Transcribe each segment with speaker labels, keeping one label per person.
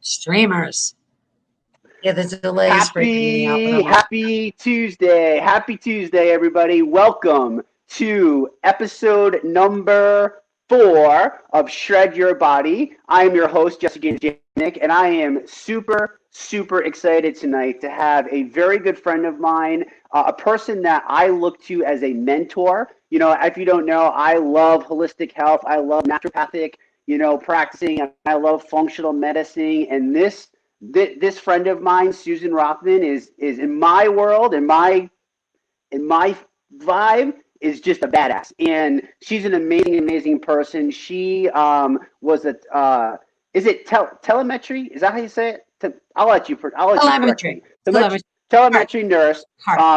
Speaker 1: Streamers. Yeah, the delay's freaking me out. But
Speaker 2: Happy Tuesday. Happy Tuesday, everybody. Welcome to episode number 4 of Shred Your Body. I am your host, Jamnik, and I am super excited tonight to have a very good friend of mine, a person that I look to as a mentor. You know, if you don't know, I love holistic health. I love naturopathic, practicing. I love functional medicine, and this friend of mine, Susan Rothman, is in my world, in my vibe, is just a badass, and she's an amazing person. She was a is it telemetry? Is that how you say it? I'll let you correct me. Telemetry nurse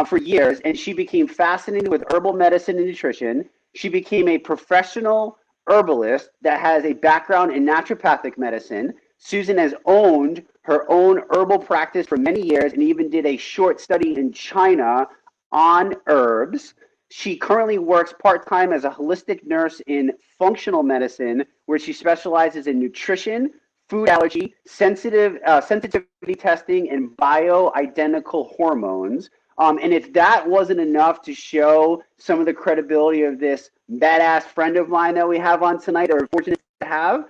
Speaker 2: for years, and she became fascinated with herbal medicine and nutrition. She became a professional herbalist that has a background in naturopathic medicine. Susan has owned her own herbal practice for many years and even did a short study in China on herbs. She currently works part-time as a holistic nurse in functional medicine, where she specializes in nutrition, food allergy, sensitivity testing, and bioidentical hormones. And if that wasn't enough to show some of the credibility of this badass friend of mine that we have on tonight, or fortunate to have,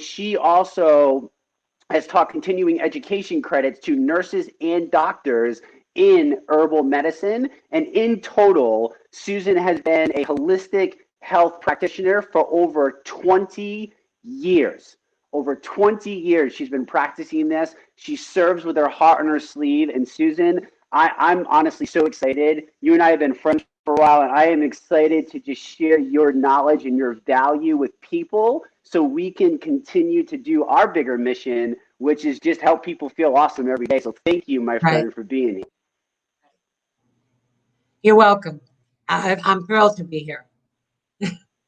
Speaker 2: she also has taught continuing education credits to nurses and doctors in herbal medicine. And in total, Susan has been a holistic health practitioner for over 20 years. Over 20 years she's been practicing this. She serves with her heart on her sleeve. And Susan, I'm honestly so excited. You and I have been friends for a while, and I am excited to just share your knowledge and your value with people so we can continue to do our bigger mission, which is just help people feel awesome every day. So thank you, my friend, for being here.
Speaker 1: You're welcome. I'm thrilled to be here.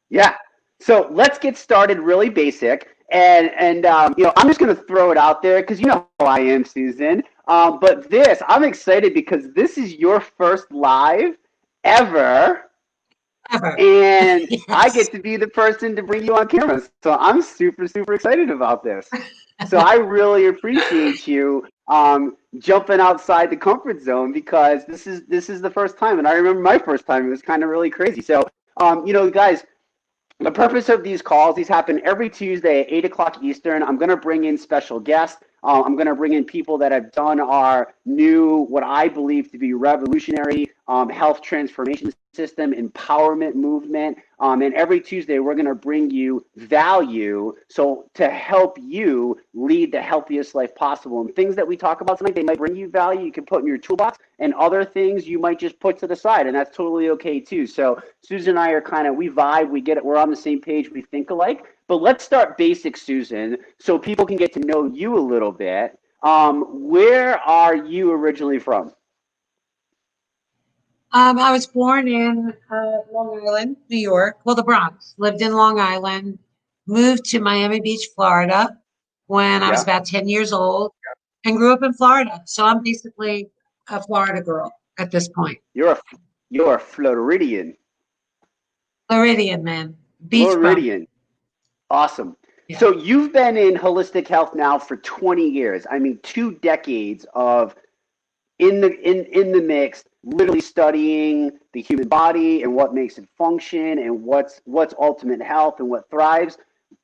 Speaker 2: Yeah. So let's get started really basic. And I'm just going to throw it out there because you know how I am, Susan. But I'm excited because this is your first live ever. And yes. I get to be the person to bring you on camera. So I'm super excited about this. So I really appreciate you jumping outside the comfort zone, because this is the first time. And I remember my first time. It was kind of really crazy. So, guys, the purpose of these calls, these happen every Tuesday at 8 o'clock Eastern. I'm going to bring in special guests. I'm going to bring in people that have done our new, what I believe to be revolutionary health transformation system, empowerment movement. And every Tuesday, we're going to bring you value to help you lead the healthiest life possible. And things that we talk about tonight, they might bring you value you can put in your toolbox, and other things you might just put to the side, and that's totally okay too. So Susan and I are we vibe, we get it, we're on the same page, we think alike. But let's start basic, Susan, so people can get to know you a little bit. Where are you originally from?
Speaker 1: I was born in Long Island, New York. Well, the Bronx. Lived in Long Island. Moved to Miami Beach, Florida, when I was about 10 years old, and grew up in Florida. So I'm basically a Florida girl at this point.
Speaker 2: You're a Floridian.
Speaker 1: Floridian, man. Beach
Speaker 2: Floridian. Awesome. Yeah. So you've been in holistic health now for 20 years. I mean, 2 decades of in the mix, literally studying the human body and what makes it function and what's ultimate health and what thrives.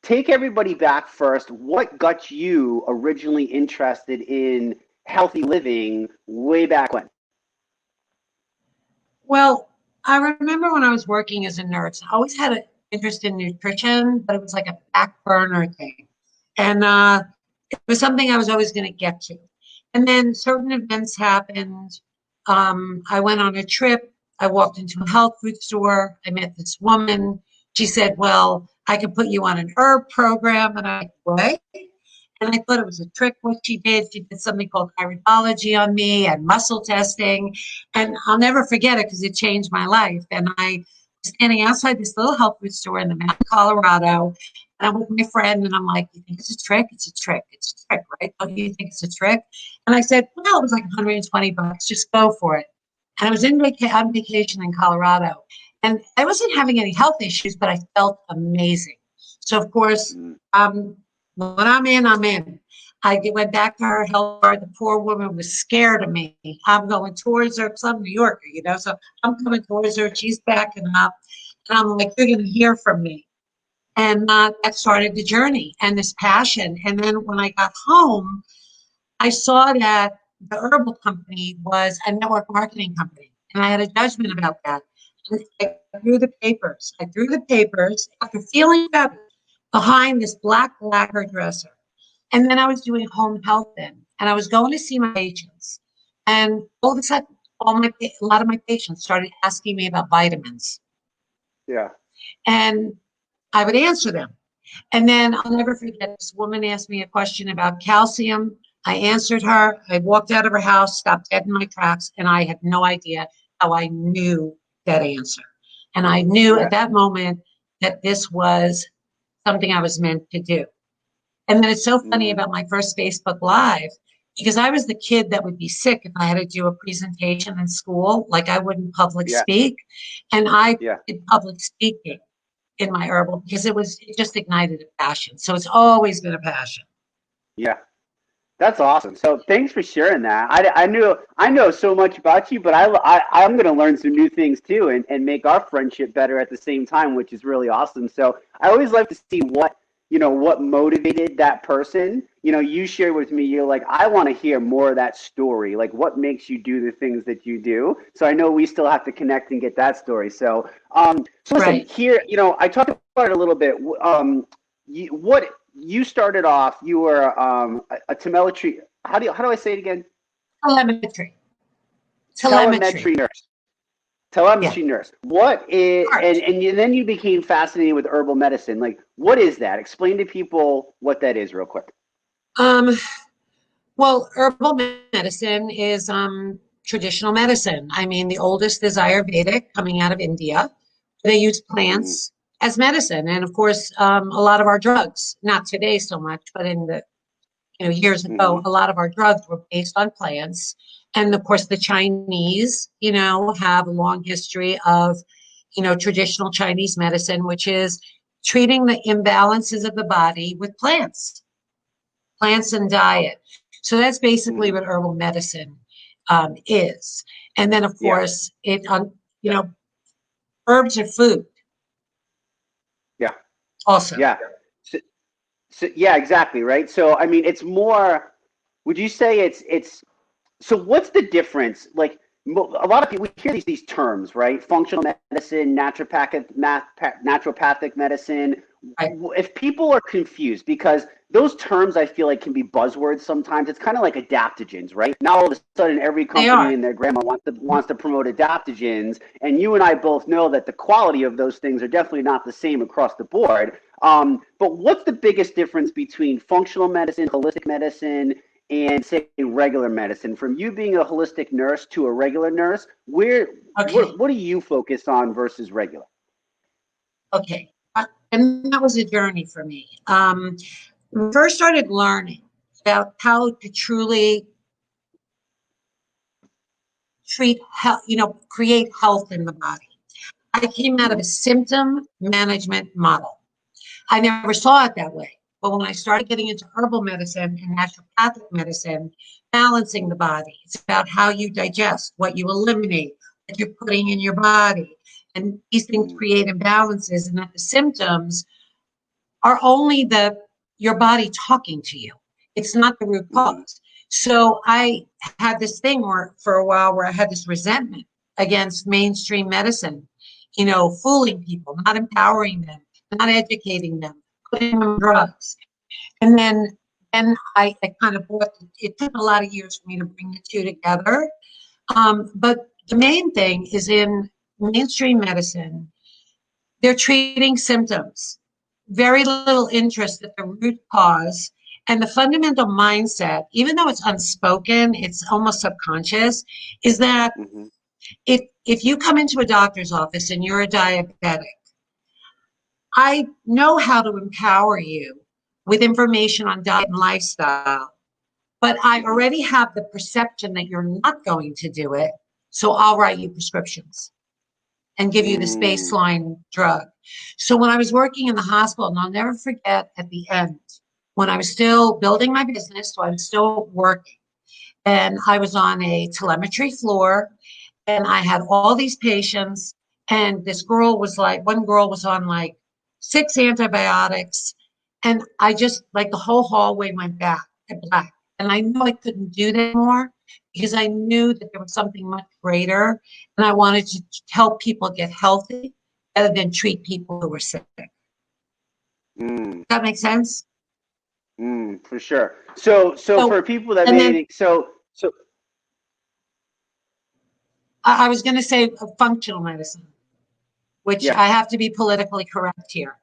Speaker 2: Take everybody back first. What got you originally interested in healthy living way back when?
Speaker 1: Well, I remember when I was working as a nurse, I always had an interest in nutrition, but it was like a back burner thing. And it was something I was always going to get to. And then certain events happened. I went on a trip. I walked into a health food store. I met this woman. She said, well, I can put you on an herb program. And I went, and I thought it was a trick what she did. She did something called herbology on me and muscle testing. And I'll never forget it because it changed my life. And I was standing outside this little health food store in the mountain of Colorado. And I'm with my friend, and I'm like, you think it's a trick? It's a trick. It's a trick, right? Don't you think it's a trick? And I said, well, it was like $120. Just go for it. And I was on vacation in Colorado. And I wasn't having any health issues, but I felt amazing. So, of course, when I'm in, I'm in. went back to her health card. The poor woman was scared of me. I'm going towards her because I'm New Yorker, you know, so I'm coming towards her. She's backing up. And I'm like, you're going to hear from me. And that started the journey and this passion. And then when I got home, I saw that the herbal company was a network marketing company. And I had a judgment about that. I threw the papers. I threw the papers after feeling better behind this black hairdresser. And then I was doing home health then. And I was going to see my patients. And all of a sudden, a lot of my patients started asking me about vitamins.
Speaker 2: Yeah.
Speaker 1: And I would answer them. And then I'll never forget, this woman asked me a question about calcium. I answered her. I walked out of her house, stopped dead in my tracks, and I had no idea how I knew that answer. And I knew at that moment that this was something I was meant to do. And then it's so funny about my first Facebook Live, because I was the kid that would be sick if I had to do a presentation in school, like I wouldn't public speak. And I did public speaking in my herbal because it just ignited a passion. So it's always been a passion.
Speaker 2: Yeah. That's awesome. So thanks for sharing that. I know so much about you, but I'm going to learn some new things too, and make our friendship better at the same time, which is really awesome. So I always like to see what motivated that person. You know, you shared with me, you're like, I want to hear more of that story. Like, what makes you do the things that you do? So I know we still have to connect and get that story. So, listen, here, you know, I talked about it a little bit. You started off, you were a telemetry. How do I say it again?
Speaker 1: Telemetry
Speaker 2: nurse. Telemetry nurse. What is, and then you became fascinated with herbal medicine. Like, what is that? Explain to people what that is real quick.
Speaker 1: Well, herbal medicine is traditional medicine. I mean, the oldest is Ayurvedic, coming out of India. They use plants as medicine. And of course, a lot of our drugs, not today so much, but in the years ago, a lot of our drugs were based on plants. And of course, the Chinese, have a long history of, traditional Chinese medicine, which is treating the imbalances of the body with plants and diet. So that's basically what herbal medicine is. And then, of course, herbs are food.
Speaker 2: Yeah.
Speaker 1: Also.
Speaker 2: Yeah. So yeah, exactly. Right. So, I mean, it's more, would you say so what's the difference? Like, a lot of people, we hear these terms, right? Functional medicine, naturopathic medicine. Right. If people are confused, because those terms I feel like can be buzzwords sometimes. It's kind of like adaptogens, right? Now all of a sudden every company and their grandma wants to promote adaptogens, and you and I both know that the quality of those things are definitely not the same across the board. But what's the biggest difference between functional medicine, holistic medicine, and say regular medicine? From you being a holistic nurse to a regular nurse, what do you focus on versus regular?
Speaker 1: Okay. And that was a journey for me. When I first started learning about how to truly treat health, create health in the body, I came out of a symptom management model. I never saw it that way. But when I started getting into herbal medicine and naturopathic medicine, balancing the body, it's about how you digest, what you eliminate, what you're putting in your body. And these things create imbalances, and that the symptoms are only your body talking to you. It's not the root cause. So I had this thing for a while where I had this resentment against mainstream medicine, fooling people, not empowering them, not educating them, putting them on drugs. And then I kind of it took a lot of years for me to bring the two together. But the main thing is, in mainstream medicine, they're treating symptoms, very little interest at the root cause. And the fundamental mindset, even though it's unspoken, it's almost subconscious, is that if you come into a doctor's office and you're a diabetic, I know how to empower you with information on diet and lifestyle, but I already have the perception that you're not going to do it. So I'll write you prescriptions and give you this baseline drug. So when I was working in the hospital, and I'll never forget at the end, when I was still building my business, so I was still working. And I was on a telemetry floor, and I had all these patients. And this girl was like, one girl was on like 6 antibiotics. And I just, like, the whole hallway went back to black. And I knew I couldn't do that anymore because I knew that there was something much greater. And I wanted to help people get healthy rather than treat people who were sick.
Speaker 2: Mm.
Speaker 1: Does that make sense?
Speaker 2: For sure. So
Speaker 1: So,
Speaker 2: for people that
Speaker 1: and
Speaker 2: may
Speaker 1: then
Speaker 2: think, so
Speaker 1: I was going to say functional medicine, which
Speaker 2: yeah.
Speaker 1: I have to be politically correct here.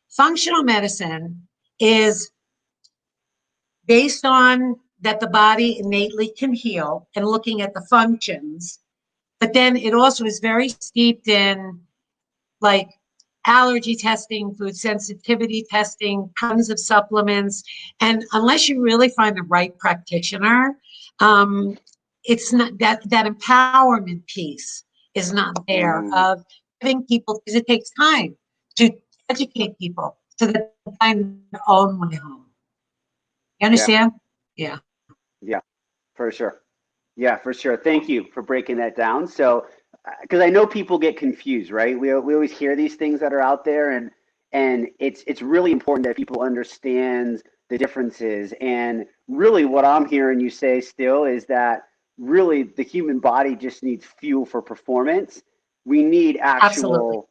Speaker 1: Functional medicine is based on that the body innately can heal and looking at the functions, but then it also is very steeped in like allergy testing, food sensitivity testing, tons of supplements. And unless you really find the right practitioner, um, it's not that empowerment piece is not there
Speaker 2: Mm,
Speaker 1: of giving people, because it takes time to educate people so that they find their own way home. You
Speaker 2: yeah.
Speaker 1: understand? Yeah.
Speaker 2: Yeah. For sure. Yeah, for sure. Thank you for breaking that down. So, because I know people get confused, right? We always hear these things that are out there, and it's really important that people understand the differences. And really, what I'm hearing you say still is that really the human body just needs fuel for performance. We need
Speaker 1: Absolutely.
Speaker 2: actual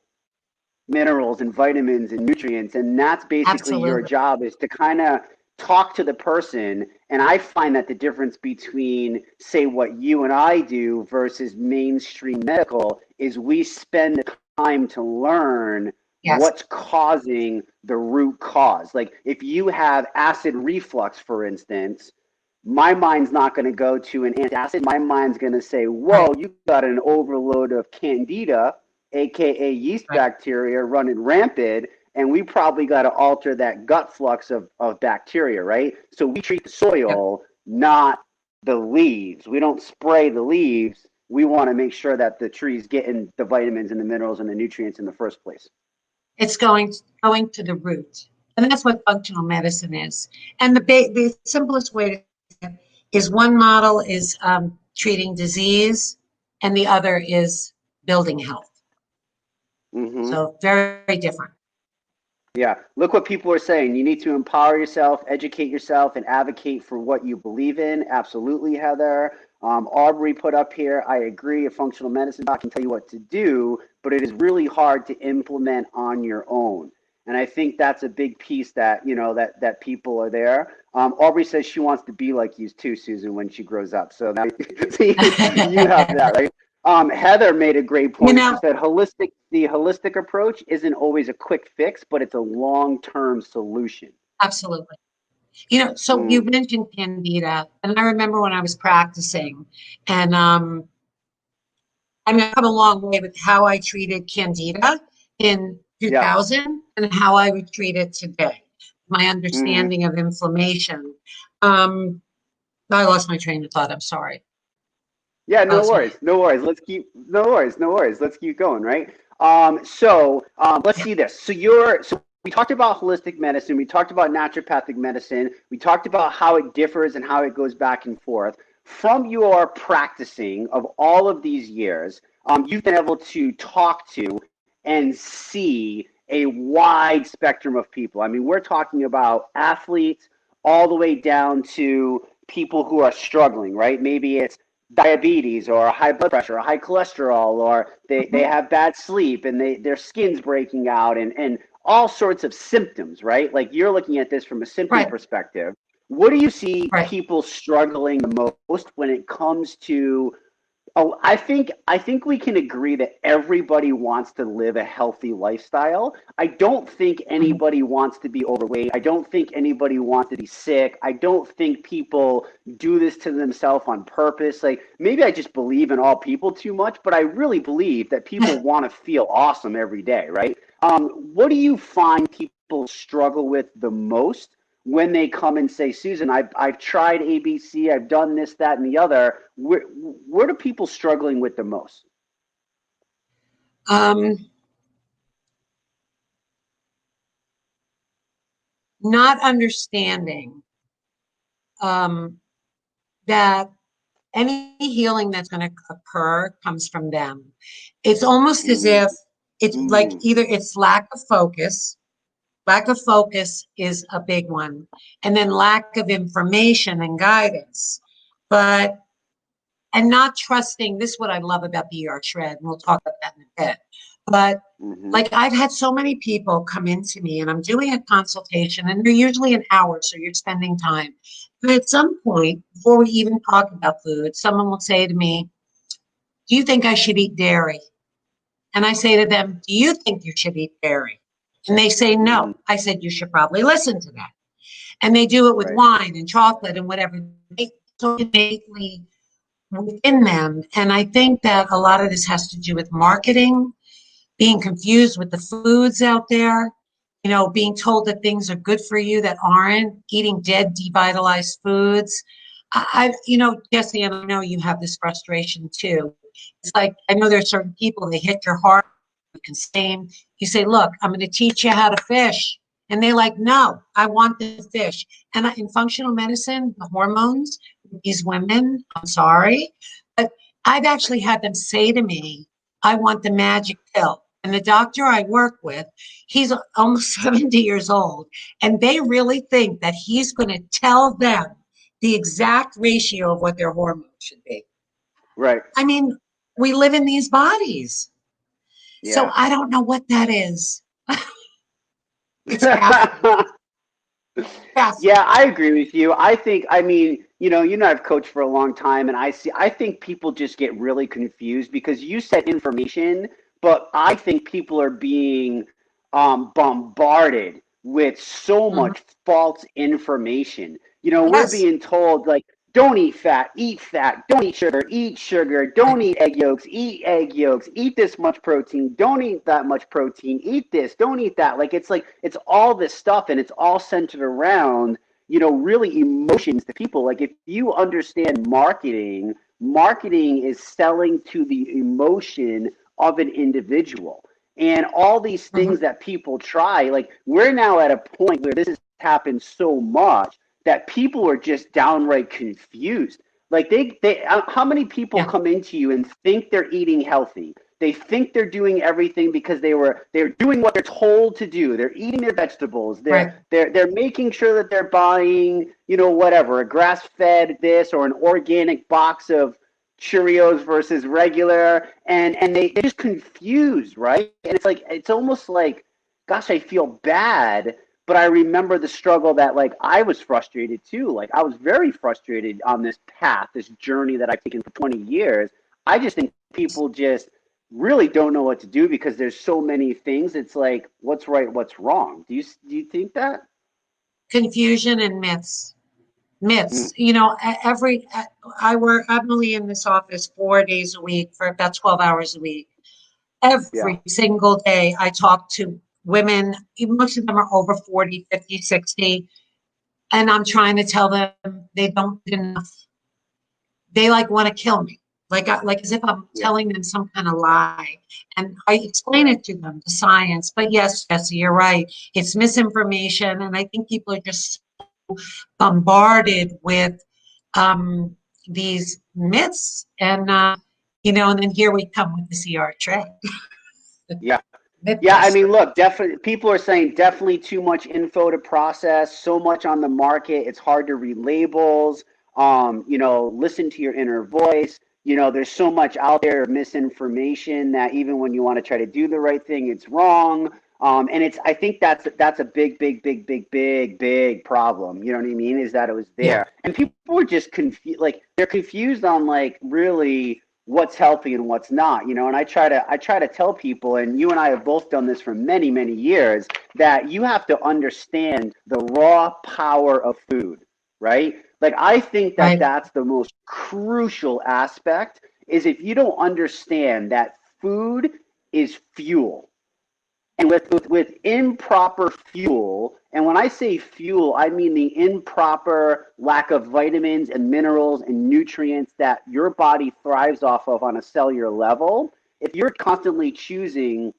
Speaker 2: minerals and vitamins and nutrients, and that's basically your
Speaker 1: Absolutely.
Speaker 2: job, is to kind of talk to the person. And I find that the difference between, say, what you and I do versus mainstream medical is we spend the time to learn
Speaker 1: Yes.
Speaker 2: what's causing the root cause. Like if you have acid reflux, for instance, my mind's not going to go to an antacid. My mind's going to say,
Speaker 1: Right.
Speaker 2: whoa, you got an overload of candida, aka yeast
Speaker 1: Right.
Speaker 2: bacteria, running rampant, and we probably got to alter that gut flux of bacteria, right? So we treat the
Speaker 1: Yep.
Speaker 2: soil, not the leaves. We don't spray the leaves. We want to make sure that the tree's getting the vitamins and the minerals and the nutrients in the first place.
Speaker 1: It's going to the root. And that's what functional medicine is. And the simplest way to say it is one model is treating disease, and the other is building health.
Speaker 2: Mm-hmm.
Speaker 1: So very different.
Speaker 2: Yeah, look what people are saying. You need to empower yourself, educate yourself, and advocate for what you believe in. Absolutely, Heather. Aubrey put up here, I agree, a functional medicine doc can tell you what to do, but it is really hard to implement on your own. And I think that's a big piece that, that people are there. Aubrey says she wants to be like you too, Susan, when she grows up. So now you have that, right? Heather made a great
Speaker 1: You
Speaker 2: point. She
Speaker 1: know,
Speaker 2: said the holistic approach isn't always a quick fix, but it's a long-term solution.
Speaker 1: absolutely. You know, so you
Speaker 2: Mm,
Speaker 1: mentioned candida, and I remember when I was practicing, and I mean, I've come a long way with how I treated candida in
Speaker 2: yeah.
Speaker 1: 2000 and how I would treat it today. My
Speaker 2: Hmm.
Speaker 1: understanding of inflammation. Um, I lost my train of thought. I'm sorry.
Speaker 2: Yeah,
Speaker 1: I
Speaker 2: no
Speaker 1: lost my,
Speaker 2: worries. No worries. No worries. Let's keep going, right? Let's
Speaker 1: yeah.
Speaker 2: see this. So we talked about holistic medicine. We talked about naturopathic medicine. We talked about how it differs and how it goes back and forth. From your practicing of all of these years, you've been able to talk to and see a wide spectrum of people. I mean, we're talking about athletes all the way down to people who are struggling, right? Maybe it's diabetes or high blood pressure or high cholesterol, or they
Speaker 1: Mhm.
Speaker 2: have bad sleep and their skin's breaking out, and all sorts of symptoms, right? Like you're looking at this from a symptom
Speaker 1: Right,
Speaker 2: perspective. What do you see
Speaker 1: right.
Speaker 2: people struggling the most when it comes to? Oh, I think we can agree that everybody wants to live a healthy lifestyle. I don't think
Speaker 1: Mhm.
Speaker 2: anybody wants to be overweight. I don't think anybody wants to be sick. I don't think people do this to themselves on purpose. Like maybe I just believe in all people too much, but I really believe that people want to feel awesome every day, right? What do you find people struggle with the most when they come and say, Susan, I've tried ABC, I've done this, that, and the other? Where do people struggling with the most?
Speaker 1: Um, not understanding that any healing that's going to occur comes from them. It's almost as if it's like either it's lack of focus. Lack of focus is a big one, and then lack of information and guidance. But and not trusting. This is what I love about the ER shred, and we'll talk about that in a bit. But like I've had so many people come into me, and I'm doing a consultation, and they're usually an hour, so you're spending time. But at some point, before we even talk about food, someone will say to me, "Do you think I should eat dairy?" And I say to them, "Do you think you should eat dairy?" And they say no. I said, "You should probably listen to that." And they do it with wine and chocolate and whatever. So innately within them. And I think that a lot of this has to do with marketing, being confused with the foods out there, being told that things are good for you that aren't, eating dead, devitalized foods. Jesse, and I know you have this frustration too. It's like, I know there's certain people, they hit your heart, you can same. You say, look, I'm going to teach you how to fish. And they're like, no, I want the fish. And in functional medicine, the hormones, these women, I'm sorry, but I've actually had them say to me, I want the magic pill. And the doctor I work with, he's almost 70 years old. And they really think that he's going to tell them the exact ratio of what their hormones should be.
Speaker 2: Right.
Speaker 1: I mean, we live in these bodies.
Speaker 2: Yeah.
Speaker 1: So I don't know what that is. It's fascinating.
Speaker 2: Yeah, I agree with you. I mean, I've coached for a long time, and I think people just get really confused because you said information, but I think people are being bombarded with so much false information. We're being told like, don't eat fat, don't eat sugar, don't eat egg yolks, eat this much protein, don't eat that much protein, eat this, don't eat that. Like it's all this stuff, and it's all centered around, really emotions to people. Like if you understand marketing is selling to the emotion of an individual. And all these things that people try, like we're now at a point where this has happened so much that people are just downright confused. Like how many people come into you and think they're eating healthy? They think they're doing everything because they're doing what they're told to do. They're eating their vegetables. They're making sure that they're buying, whatever, a grass-fed this or an organic box of Cheerios versus regular, and they're just confused, right? And it's almost like, gosh, I feel bad. But I remember the struggle that like I was frustrated too. Like I was very frustrated on this path, this journey that I've taken for 20 years. I just think people just really don't know what to do because there's so many things. It's like, what's right, what's wrong? Do you think that?
Speaker 1: Confusion and myths. Myths. I'm only in this office 4 days a week for about 12 hours a week.
Speaker 2: Yeah.
Speaker 1: Every single day I talk to women, most of them are over 40, 50, 60, and I'm trying to tell them they don't eat enough. They like want to kill me, like as if I'm telling them some kind of lie. And I explain it to them, the science. But yes, Jesse, you're right. It's misinformation, and I think people are just bombarded with these myths, and and then here we come with the CR tray.
Speaker 2: Yeah. Yeah, I mean, look, definitely, people are saying definitely too much info to process, so much on the market. It's hard to read labels. Listen to your inner voice. There's so much out there of misinformation that even when you want to try to do the right thing, it's wrong. I think that's a big, big, big, big, big, big problem. You know what I mean? Is that it was there, and people were just confused. Like they're confused on like really what's healthy and what's not, and I try to tell people, and you and I have both done this for many, many years, that you have to understand the raw power of food, right? Like I think that that's the most crucial aspect, is if you don't understand that food is fuel. And with improper fuel, and when I say fuel, I mean the improper lack of vitamins and minerals and nutrients that your body thrives off of on a cellular level. If you're constantly choosing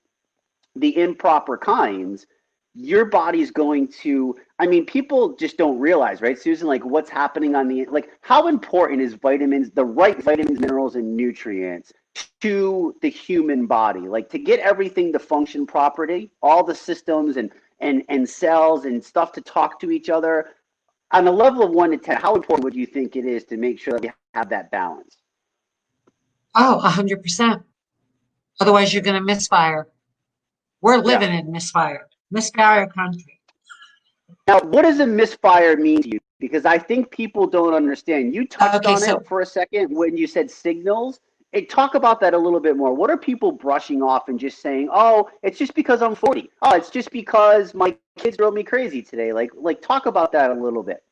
Speaker 2: the improper kinds, your body's going to, I mean, people just don't realize, right, Susan, like what's happening on the, like how important is vitamins, the right vitamins, minerals, and nutrients to the human body, like to get everything to function properly, all the systems and cells and stuff to talk to each other. On a level of 1 to 10, how important would you think it is to make sure that we have that balance?
Speaker 1: Oh, 100%. Otherwise, you're going to misfire. We're living in misfire country.
Speaker 2: Now, what does a misfire mean to you? Because I think people don't understand. You touched on it for a second when you said signals. Talk about that a little bit more. What are people brushing off and just saying, "Oh, it's just because I'm 40. Oh, it's just because my kids drove me crazy today." Like talk about that a little bit.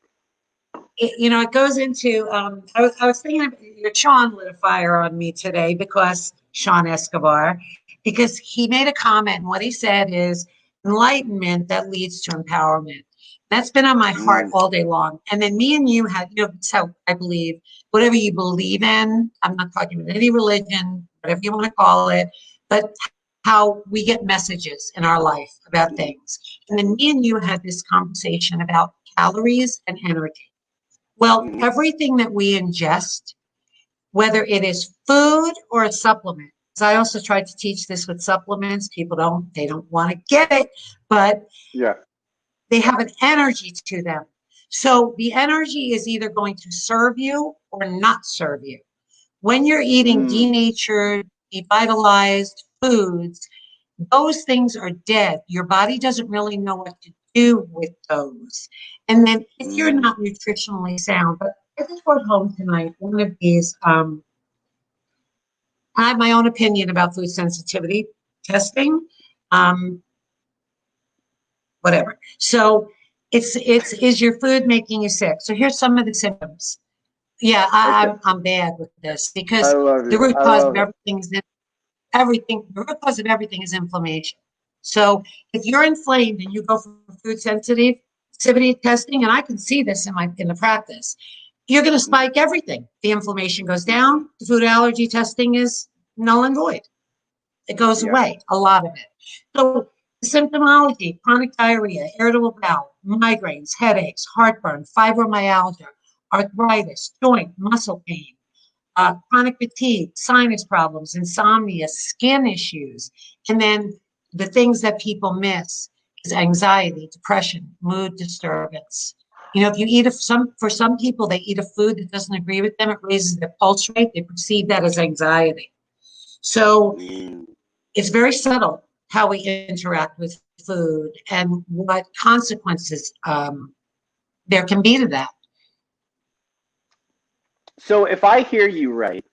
Speaker 1: It goes into. I was thinking Sean lit a fire on me today because Sean Escobar, because he made a comment. And what he said is enlightenment that leads to empowerment. That's been on my heart all day long. And then me and you had, that's how I believe, whatever you believe in, I'm not talking about any religion, whatever you want to call it, but how we get messages in our life about things. And then me and you had this conversation about calories and energy. Well, everything that we ingest, whether it is food or a supplement, because I also tried to teach this with supplements. People they don't want to get it, but they have an energy to them. So the energy is either going to serve you or not serve you. When you're eating denatured, devitalized foods, those things are dead. Your body doesn't really know what to do with those. And then if you're not nutritionally sound, but I just brought home tonight one of these, I have my own opinion about food sensitivity testing. Whatever. So is your food making you sick? So here's some of the symptoms. Yeah, I'm bad with this because the root cause of everything is the root cause of everything is inflammation. So if you're inflamed and you go for food sensitivity testing, and I can see this in the practice, you're going to spike everything. The inflammation goes down. The food allergy testing is null and void. It goes away, a lot of it. So symptomology: chronic diarrhea, irritable bowel, migraines, headaches, heartburn, fibromyalgia, arthritis, joint, muscle pain, chronic fatigue, sinus problems, insomnia, skin issues. And then the things that people miss is anxiety, depression, mood disturbance. If you eat for some people, they eat a food that doesn't agree with them, it raises their pulse rate. They perceive that as anxiety. So it's very subtle how we interact with food and what consequences there can be to that.
Speaker 2: So if I hear you right,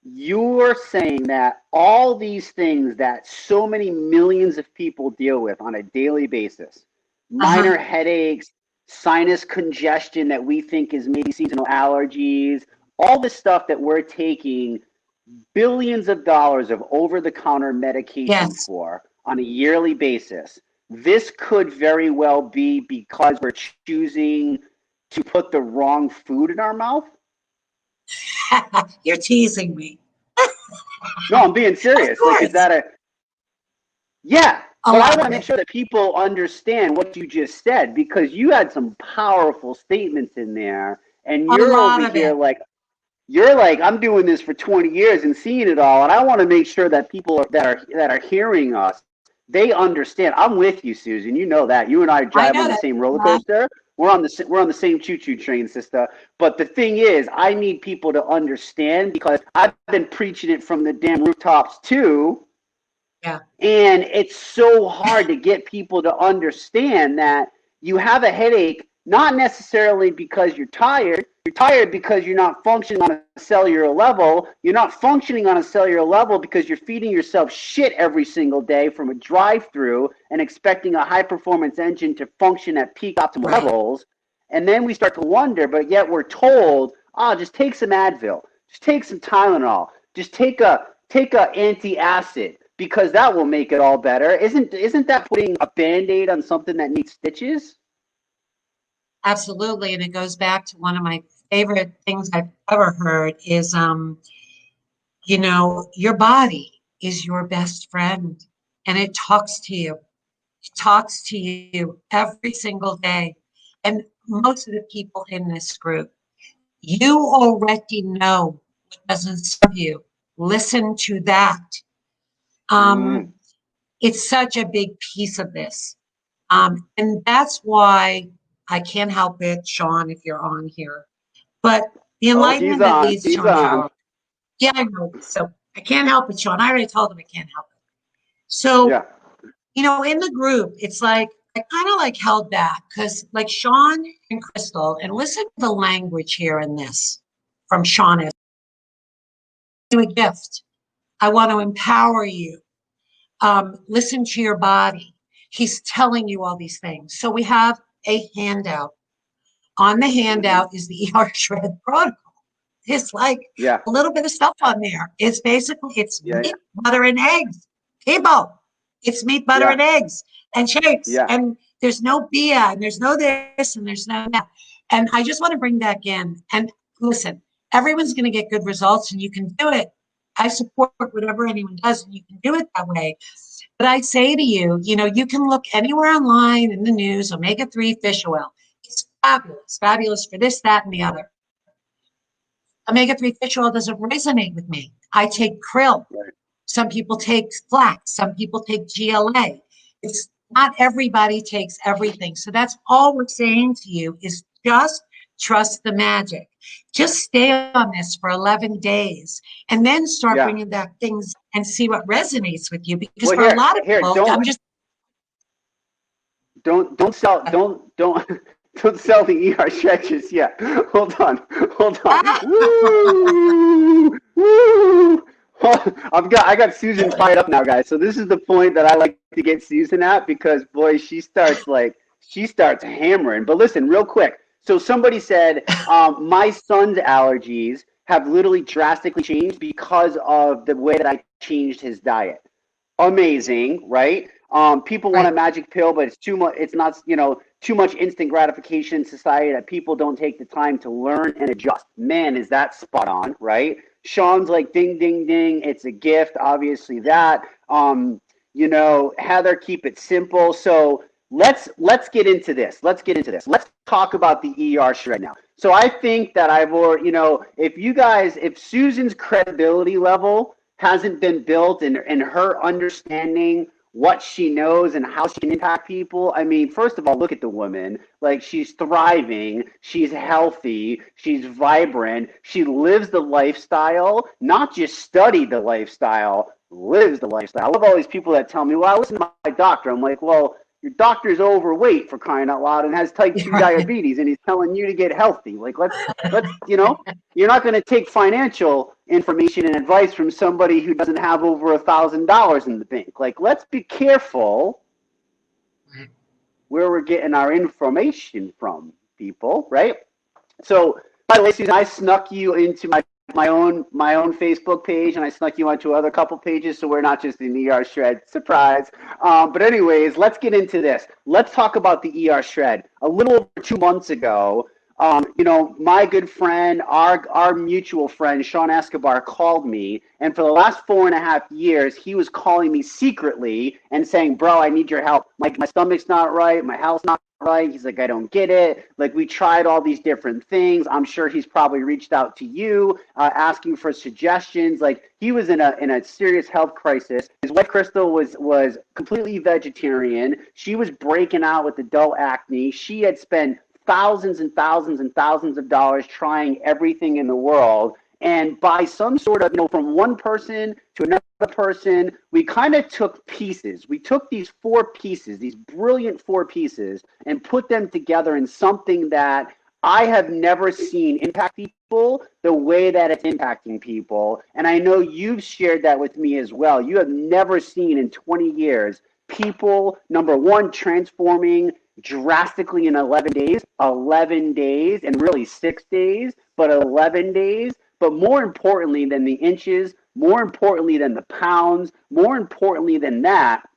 Speaker 2: you're saying that all these things that so many millions of people deal with on a daily basis, minor headaches, sinus congestion that we think is maybe seasonal allergies, all the stuff that we're taking billions of dollars of over-the-counter medication for on a yearly basis, this could very well be because we're choosing to put the wrong food in our mouth?
Speaker 1: You're teasing me.
Speaker 2: No, I'm being serious. Like, is that but I want to make sure that people understand what you just said, because you had some powerful statements in there, and you're over here like, I'm doing this for 20 years and seeing it all, and I want to make sure that people that are hearing us, they understand. I'm with you, Susan. You know that. You and I drive on the same roller coaster. We're on the same choo-choo train, sister. But the thing is, I need people to understand, because I've been preaching it from the damn rooftops too.
Speaker 1: Yeah.
Speaker 2: And it's so hard to get people to understand that you have a headache not necessarily because you're tired. You're tired because you're not functioning on a cellular level. You're not functioning on a cellular level because you're feeding yourself shit every single day from a drive-through and expecting a high-performance engine to function at peak optimal levels. And then we start to wonder, but yet we're told, just take some Advil, just take some Tylenol, just take a antacid, because that will make it all better. Isn't that putting a Band-Aid on something that needs stitches?
Speaker 1: Absolutely. And it goes back to one of my favorite things I've ever heard is, your body is your best friend and it talks to you. talks to you every single day. And most of the people in this group, you already know what doesn't serve you. Listen to that.
Speaker 2: Mm.
Speaker 1: It's such a big piece of this. And that's why I can't help it, Sean, if you're on here. But the
Speaker 2: Oh, he's
Speaker 1: enlightenment that
Speaker 2: on.
Speaker 1: leads to
Speaker 2: He's on.
Speaker 1: empowerment. Yeah, I know. So I can't help it, Sean. I already told him I can't help it. So,
Speaker 2: Yeah.
Speaker 1: in the group, it's like I kind of like held back because like Sean and Crystal, and listen to the language here in this from Sean is do a gift. I want to empower you. Listen to your body. He's telling you all these things. So we have a handout. On the
Speaker 2: Mm-hmm.
Speaker 1: handout is the ER shred protocol. It's like
Speaker 2: Yeah.
Speaker 1: a little bit of stuff on there. It's basically it's
Speaker 2: Yeah.
Speaker 1: meat, butter, and eggs. People, it's meat, butter,
Speaker 2: Yeah.
Speaker 1: and eggs and shakes.
Speaker 2: Yeah.
Speaker 1: And there's no beer, and there's no this, and there's no that. And I just want to bring that in. And listen, everyone's going to get good results, and you can do it. I support whatever anyone does, and you can do it that way. But I say to you, you can look anywhere online in the news, omega-3 fish oil. It's fabulous for this, that, and the other. Omega-3 fish oil doesn't resonate with me. I take krill.
Speaker 2: Right.
Speaker 1: Some people take flax. Some people take GLA. It's not everybody takes everything. So that's all we're saying to you is just trust the magic. Just stay on this for 11 days and then start
Speaker 2: Yeah.
Speaker 1: bringing back things and see what resonates with you. Because
Speaker 2: Well,
Speaker 1: for a lot of
Speaker 2: here,
Speaker 1: people, I'm just
Speaker 2: don't sell, don't don't sell the ER stretches yet. Hold on. Woo, woo. I got Susan fired up now, guys. So this is the point that I like to get Susan at because boy, she starts hammering. But listen, real quick. So somebody said my son's allergies have literally drastically changed because of the way that I changed his diet. Amazing, right? People want a
Speaker 1: right.
Speaker 2: magic pill, but it's too much. It's not, too much instant gratification in society that people don't take the time to learn and adjust. Man, is that spot on, right? Sean's like, ding, ding, ding. It's a gift. Obviously, that. Heather, keep it simple. So let's get into this. Let's talk about the ER shred now. So I think that I've already, if Susan's credibility level hasn't been built and her understanding what she knows and how she can impact people. I mean, first of all, look at the woman. Like, she's thriving, she's healthy, she's vibrant, she lives the lifestyle, not just study the lifestyle, lives the lifestyle. I love all these people that tell me, well, I listen to my doctor. I'm like, well, your doctor's overweight for crying out loud and has type 2 diabetes and he's telling you to get healthy. Like, let's you're not going to take financial information and advice from somebody who doesn't have over $1,000 in the bank. Like, let's be careful where we're getting our information from, people, right? So, by the way, Susan, I snuck you into my own Facebook page, and I snuck you onto other couple pages, so we're not just in ER shred. Surprise! But anyways, let's get into this. Let's talk about the ER shred. A little over 2 months ago, my good friend, our mutual friend, Sean Escobar, called me, and for the last 4.5 years, he was calling me secretly and saying, bro, I need your help. My stomach's not right. My health's not right. He's like, I don't get it. Like, we tried all these different things. I'm sure he's probably reached out to you, asking for suggestions. Like, he was in a serious health crisis. His wife, Crystal, was completely vegetarian. She was breaking out with adult acne. She had spent thousands and thousands and thousands of dollars trying everything in the world. And by some sort of, from one person to another person, we kind of took pieces. We took these 4 pieces, these brilliant 4 pieces, and put them together in something that I have never seen impact people the way that it's impacting people. And I know you've shared that with me as well. You have never seen in 20 years people, number one, transforming drastically in 11 days, and really 6 days, but 11 days. But more importantly than the inches, more importantly than the pounds, more importantly than that,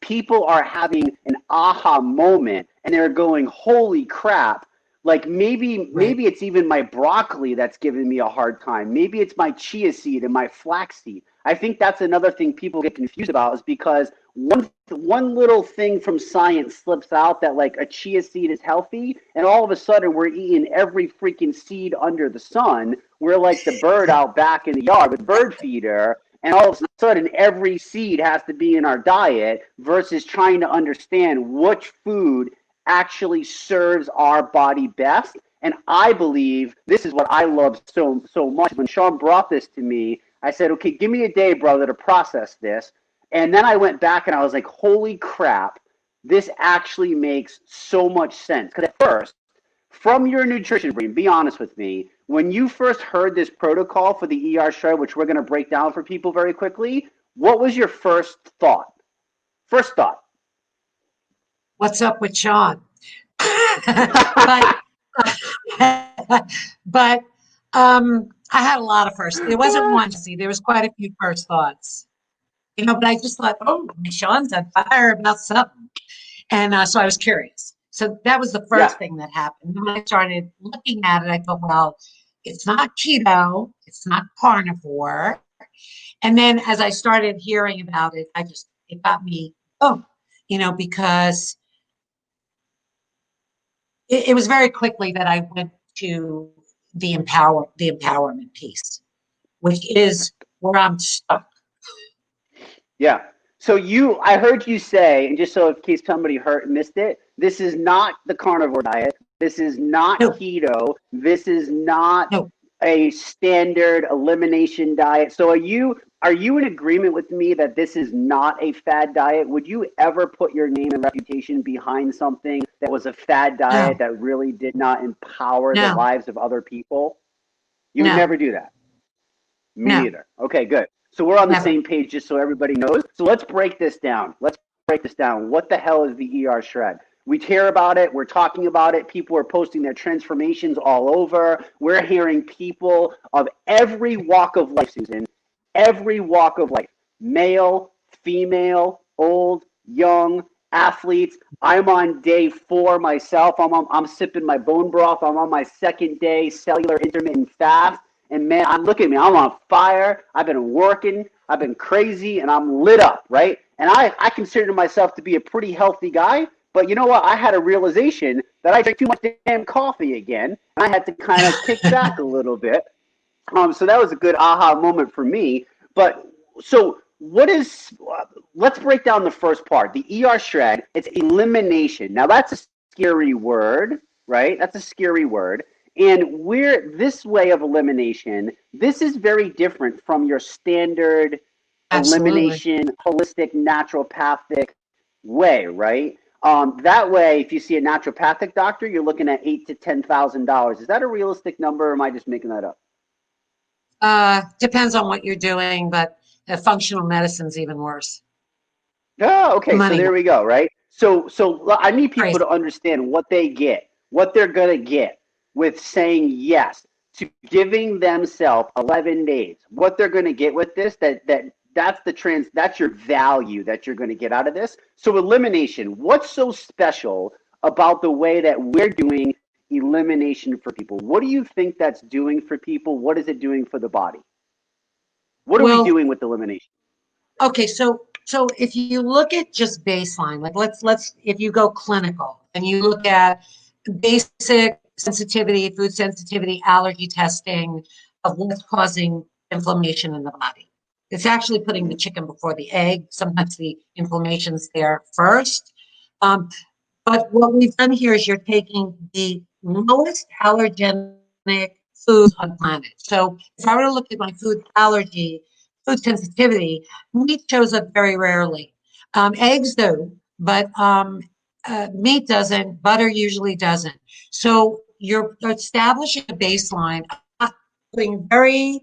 Speaker 2: people are having an aha moment and they're going, holy crap. Like, maybe it's even my broccoli that's giving me a hard time. Maybe it's my chia seed and my flax seed. I think that's another thing people get confused about, is because one little thing from science slips out that like a chia seed is healthy, and all of a sudden we're eating every freaking seed under the sun. We're like the bird out back in the yard with bird feeder, and all of a sudden every seed has to be in our diet versus trying to understand which food actually serves our body best. And I believe this is what I love so much. When Sean brought this to me, I said, okay, give me a day, brother, to process this. And then I went back and I was like, holy crap, this actually makes so much sense. Because at first, from your nutrition brain, be honest with me, when you first heard this protocol for the ER shred, which we're going to break down for people very quickly, what was your first thought? First thought.
Speaker 1: What's up with Sean? but but I had a lot of first. There wasn't one. See, there was quite a few first thoughts. You know, but I just thought, oh, Sean's on fire about something. And so I was curious. So that was the first thing that happened. When I started looking at it, I thought, well, it's not keto, it's not carnivore. And then as I started hearing about it, it got me, because it was very quickly that I went to the empowerment piece, which is where I'm stuck.
Speaker 2: Yeah. So I heard you say, and just so in case somebody missed it, this is not the carnivore diet. This is not keto. This is not a standard elimination diet. So are you in agreement with me that this is not a fad diet? Would you ever put your name and reputation behind something that was a fad diet that really did not empower the lives of other people? You would never do that. Me neither. Okay, good. So we're on the same page, just so everybody knows. So let's break this down. What the hell is the ER shred? We hear about it. We're talking about it. People are posting their transformations all over. We're hearing people of every walk of life, Susan, every walk of life, male, female, old, young, athletes. I'm on day 4 myself. I'm sipping my bone broth. I'm on my second day cellular intermittent fast. And man, look at me. I'm on fire. I've been working. I've been crazy, and I'm lit up, right? And I consider myself to be a pretty healthy guy. But you know what? I had a realization that I drank too much damn coffee again. And I had to kind of kick back a little bit. So that was a good aha moment for me. But so let's break down the first part. The ER shred, it's elimination. Now that's a scary word, right? That's a scary word. And this way of elimination, this is very different from your standard elimination, holistic, naturopathic way, right? That way, if you see a naturopathic doctor, you're looking at $8,000 to $10,000. Is that a realistic number, or am I just making that up?
Speaker 1: Depends on what you're doing, but functional medicine's even worse.
Speaker 2: Oh, okay. So there we go, right? So I need people to understand what they get, what they're gonna get with saying yes to giving themselves 11 days. What they're going to get with this, that's your value that you're going to get out of this. So elimination, what's so special about the way that we're doing elimination for people? What do you think that's doing for people? What is it doing for the body? What are we doing with elimination?
Speaker 1: Okay, so if you look at just baseline, like let's if you go clinical and you look at basic sensitivity, food sensitivity, allergy testing of what's causing inflammation in the body. It's actually putting the chicken before the egg. Sometimes the inflammation's there first. But what we've done here is you're taking the lowest allergenic foods on the planet. So if I were to look at my food sensitivity, meat shows up very rarely. Eggs do, but meat doesn't, butter usually doesn't. So you're establishing a baseline, putting very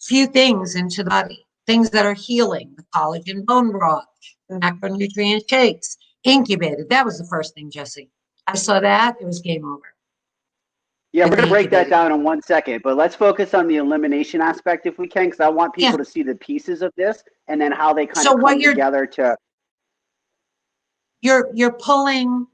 Speaker 1: few things into the body, things that are healing, the collagen bone broth, the macronutrient shakes, incubated. That was the first thing, Jesse. I saw that, it was game over.
Speaker 2: Yeah, we're going to break that down in 1 second, but let's focus on the elimination aspect if we can, because I want people to see the pieces of this and then how they kind of come together to...
Speaker 1: You're pulling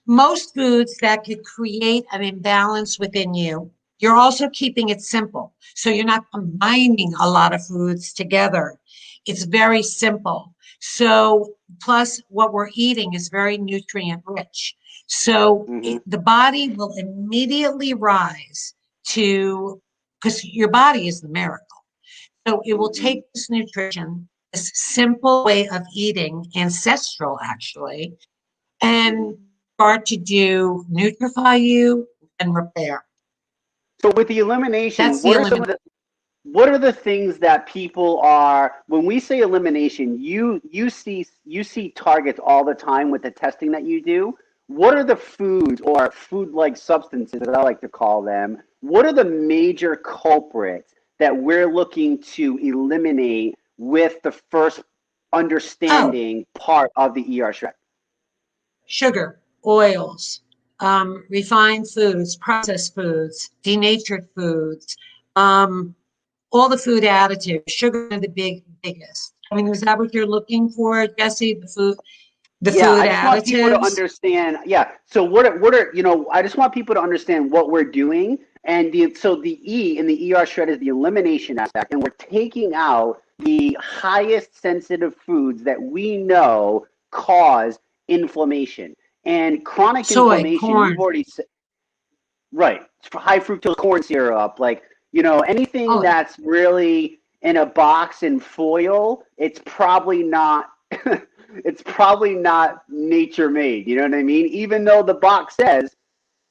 Speaker 1: most foods that could create an imbalance within you. You're also keeping it simple. So you're not combining a lot of foods together. It's very simple. So plus what we're eating is very nutrient rich. So the body will immediately rise to, because your body is the miracle. So it will take this nutrition, this simple way of eating, ancestral actually, and start to do nutrify you and repair.
Speaker 2: So with the elimination,
Speaker 1: That's the elimination.
Speaker 2: what are the things that people are, when we say elimination, you see targets all the time with the testing that you do. What are the foods or food-like substances, as I like to call them? What are the major culprits that we're looking to eliminate with the first understanding part of the ER shred?
Speaker 1: Sugar, oils, refined foods, processed foods, denatured foods, all the food additives. Sugar are the biggest. I mean, is that what you're looking for, Jesse? The
Speaker 2: Yeah,
Speaker 1: food
Speaker 2: I just want people to
Speaker 1: additives?
Speaker 2: understand. Yeah, so what are I just want people to understand what we're doing, and the E in the ER shred is the elimination aspect, and we're taking out the highest sensitive foods that we know cause inflammation and chronic
Speaker 1: Soy,
Speaker 2: inflammation. You've
Speaker 1: corn.
Speaker 2: already said right, high fructose corn syrup, like anything
Speaker 1: Oh,
Speaker 2: that's really in a box in foil, it's probably not. It's probably not nature made. You know what I mean? Even though the box says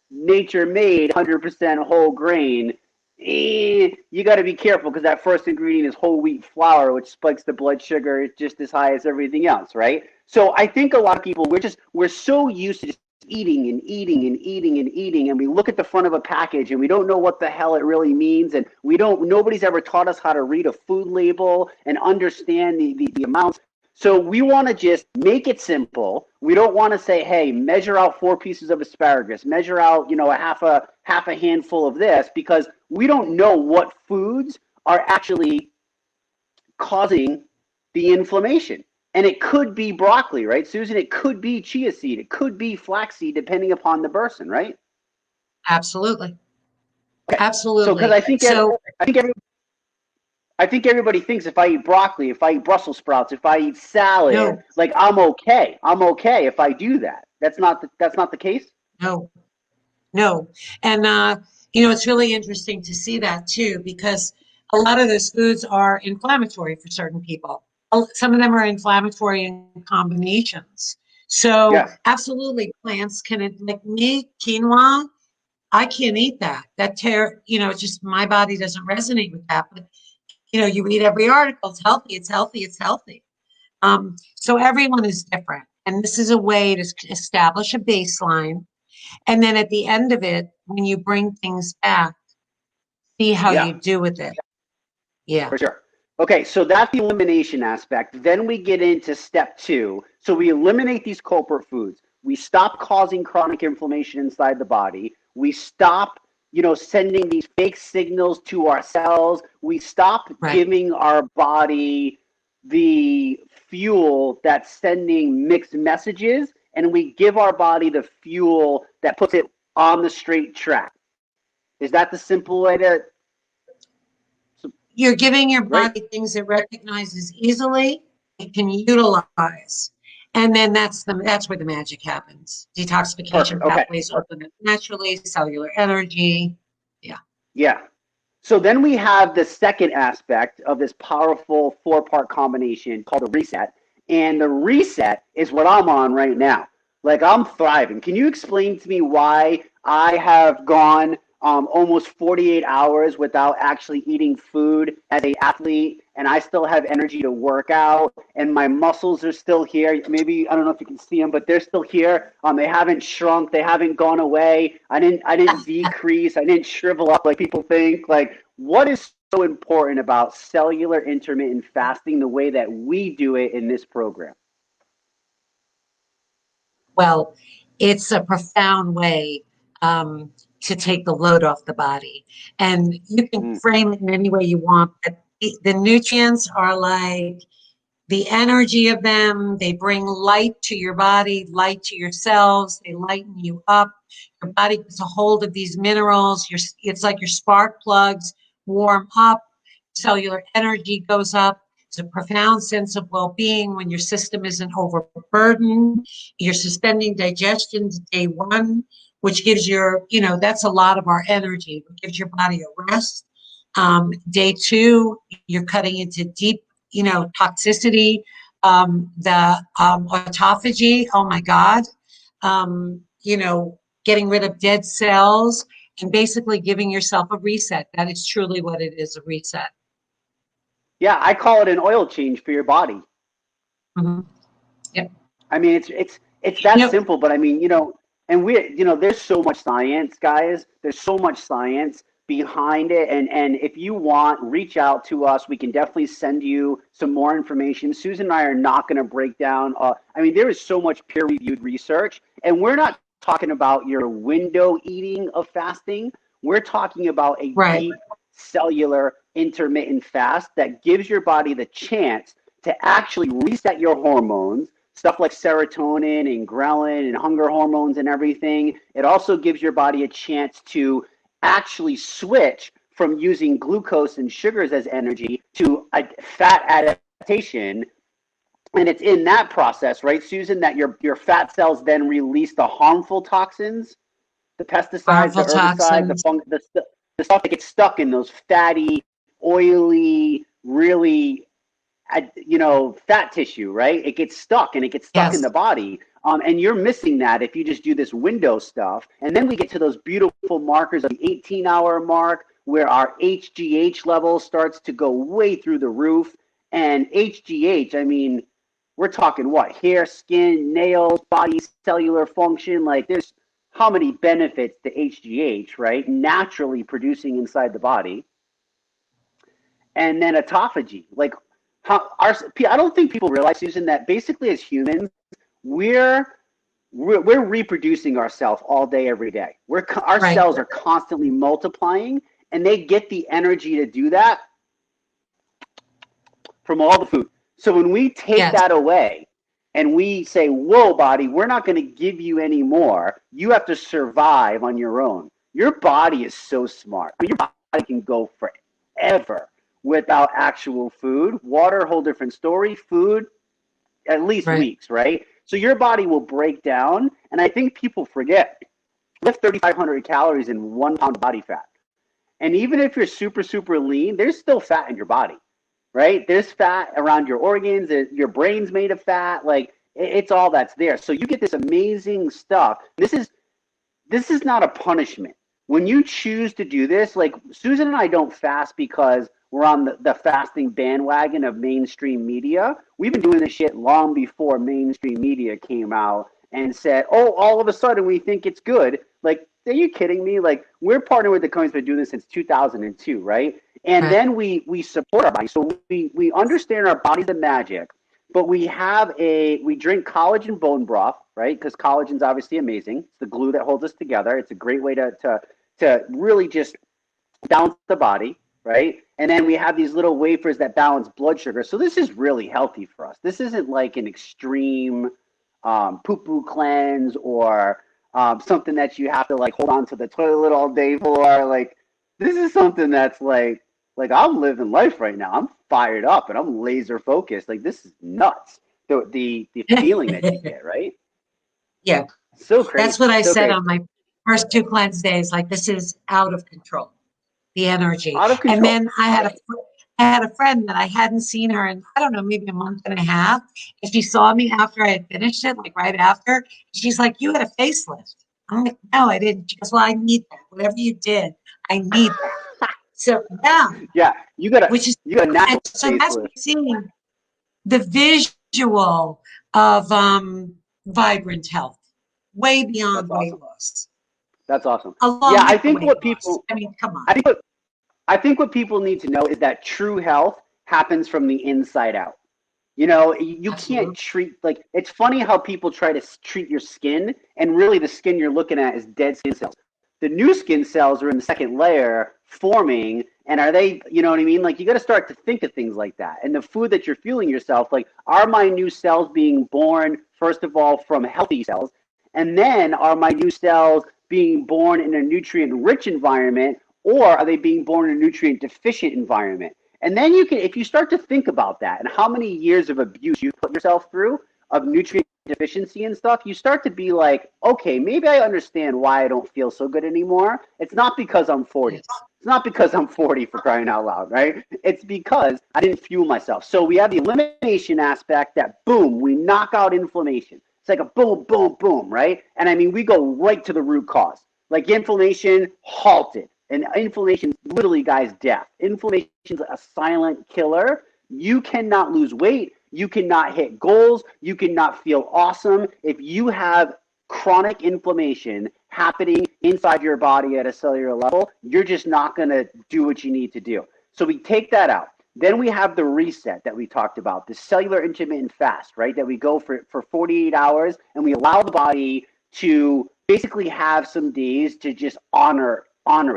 Speaker 2: nature made, 100% whole grain, you got to be careful because that first ingredient is whole wheat flour, which spikes the blood sugar just as high as everything else, right? So I think a lot of people we're so used to just eating and eating and eating and eating, and we look at the front of a package and we don't know what the hell it really means, and nobody's ever taught us how to read a food label and understand the amounts. So we want to just make it simple. We don't want to say, hey, measure out 4 pieces of asparagus, measure out, a half a handful of this, because we don't know what foods are actually causing the inflammation. And it could be broccoli, right, Susan? It could be chia seed. It could be flaxseed, depending upon the person, right?
Speaker 1: absolutely.
Speaker 2: Okay. So, because
Speaker 1: Absolutely. So
Speaker 2: I think everybody thinks if I eat broccoli, if I eat Brussels sprouts, if I eat salad,
Speaker 1: no,
Speaker 2: like I'm okay. I'm okay if I do that. That's not the case.
Speaker 1: no, no. And, it's really interesting to see that too, because a lot of those foods are inflammatory for certain people. Some of them are inflammatory in combinations. So
Speaker 2: Yes.
Speaker 1: absolutely plants can, like me, quinoa, I can't eat that. It's just my body doesn't resonate with that. But, you read every article, it's healthy, it's healthy, it's healthy. So everyone is different. And this is a way to establish a baseline. And then at the end of it, when you bring things back, see how
Speaker 2: Yeah.
Speaker 1: you do with it. Yeah.
Speaker 2: For sure. Okay, so that's the elimination aspect. Then we get into step 2. So we eliminate these culprit foods. We stop causing chronic inflammation inside the body. We stop, sending these fake signals to our cells. We stop
Speaker 1: Right.
Speaker 2: giving our body the fuel that's sending mixed messages, and we give our body the fuel that puts it on the straight track. Is that the simple way to,
Speaker 1: You're giving your
Speaker 2: right?
Speaker 1: body things it recognizes easily, it can utilize. And then that's where the magic happens. Detoxification
Speaker 2: Perfect. Okay.
Speaker 1: pathways open up naturally, cellular energy. Yeah.
Speaker 2: Yeah. So then we have the second aspect of this powerful 4-part combination called the reset. And the reset is what I'm on right now. Like I'm thriving. Can you explain to me why I have gone almost 48 hours without actually eating food as an athlete, and I still have energy to work out, and my muscles are still here? Maybe I don't know if you can see them, but they're still here. They haven't shrunk. They haven't gone away. I didn't decrease. I didn't shrivel up like people think. Like, what is so important about cellular intermittent fasting the way that we do it in this program?
Speaker 1: Well, it's a profound way to take the load off the body. And you can
Speaker 2: Mm,
Speaker 1: frame it in any way you want, but the nutrients are like the energy of them. They bring light to your body, light to your cells. They lighten you up. Your body gets a hold of these minerals. It's like your spark plugs warm up, cellular energy goes up. a profound sense of well-being when your system isn't overburdened. You're suspending digestion to day one, which gives your, that's a lot of our energy. It gives your body a rest. Day two, you're cutting into deep, toxicity. The autophagy, oh my God, getting rid of dead cells and basically giving yourself a reset. That is truly what it is, a reset.
Speaker 2: Yeah, I call it an oil change for your body.
Speaker 1: Mm-hmm. Yep.
Speaker 2: I mean, it's that simple, but I mean, and there's so much science, guys. There's so much science behind it. And if you want, reach out to us. We can definitely send you some more information. Susan and I are not going to break down. I mean, there is so much peer-reviewed research, and we're not talking about your window eating of fasting. We're talking about a deep cellular intermittent fast that gives your body the chance to actually reset your hormones, stuff like serotonin and ghrelin and hunger hormones and everything. It also gives your body a chance to actually switch from using glucose and sugars as energy to a fat adaptation. And it's in that process, right, Susan, that your fat cells then release the harmful toxins, the pesticides, the herbicides, the stuff that gets stuck in those fatty, oily, really, fat tissue, right? It gets stuck and it gets stuck in the body. And you're missing that if you just do this window stuff. And then we get to those beautiful markers of the 18-hour mark where our HGH level starts to go way through the roof. And HGH, I mean, we're talking what? Hair, skin, nails, body, cellular function. Like there's how many benefits to HGH, right? Naturally producing inside the body. And then autophagy. Like I don't think people realize, Susan, that basically as humans, we're reproducing ourselves all day, every day. Our cells are constantly multiplying, and they get the energy to do that from all the food. So when we take that away and we say, whoa, body, we're not going to give you any more. You have to survive on your own. Your body is so smart. I mean, your body can go forever without actual food. Water, whole different story. Food, at least weeks, right? So your body will break down. And I think people forget, lift 3,500 calories in 1 pound of body fat. And even if you're super, super lean, there's still fat in your body. Right? There's fat around your organs. Your brain's made of fat. Like it's all that's there. So you get this amazing stuff. This is not a punishment. When you choose to do this, like Susan and I don't fast because we're on the fasting bandwagon of mainstream media. We've been doing this shit long before mainstream media came out and said, oh, all of a sudden we think it's good. Like, are you kidding me? Like, we're partnering with the company's been doing this since 2002, right? And then we support our body. So we understand our body's the magic, but we drink collagen bone broth, right? Because collagen's obviously amazing. It's the glue that holds us together. It's a great way to really just balance the body, right? And then we have these little wafers that balance blood sugar. So this is really healthy for us. This isn't like an extreme poo-poo cleanse or something that you have to like hold on to the toilet all day for. Like this is something that's like I'm living life right now. I'm fired up and I'm laser focused. Like this is nuts. The feeling that you get, right?
Speaker 1: Yeah.
Speaker 2: So crazy.
Speaker 1: That's what I said on my first 2 cleanse days. Like this is out of control. The energy.
Speaker 2: Out of control.
Speaker 1: And then I had a friend that I hadn't seen her in, I don't know, maybe a month and a half. And she saw me after I had finished it, like right after. She's like, you had a facelift. I'm like, no, I didn't. She goes, well, I need that. Whatever you did, I need that. So
Speaker 2: you got a natural
Speaker 1: so that's what seeing the visual of vibrant health, way beyond weight loss.
Speaker 2: That's awesome. I think what people
Speaker 1: come on.
Speaker 2: I think what people need to know is that true health happens from the inside out. You can't treat, like, it's funny how people try to treat your skin, and really the skin you're looking at is dead skin cells. The new skin cells are in the second layer forming, and are they, you know what I mean? Like, you got to start to think of things like that. And the food that you're fueling yourself, like, are my new cells being born, first of all, from healthy cells? And then are my new cells being born in a nutrient-rich environment, or are they being born in a nutrient-deficient environment? And then you can, if you start to think about that and how many years of abuse you've put yourself through of nutrient deficiency and stuff, you start to be like, okay, maybe I understand why I don't feel so good anymore. It's not because I'm 40. It's not because I'm 40, for crying out loud, right? It's because I didn't fuel myself. So we have the elimination aspect that, boom, we knock out inflammation. It's like a boom, boom, boom, right? And I mean, we go right to the root cause. Like inflammation halted. And inflammation literally, guys, death. Inflammation is a silent killer. You cannot lose weight. You cannot hit goals. You cannot feel awesome. If you have chronic inflammation happening inside your body at a cellular level, you're just not going to do what you need to do. So we take that out. Then we have the reset that we talked about, the cellular intermittent fast, right? That we go for 48 hours and we allow the body to basically have some days to just honor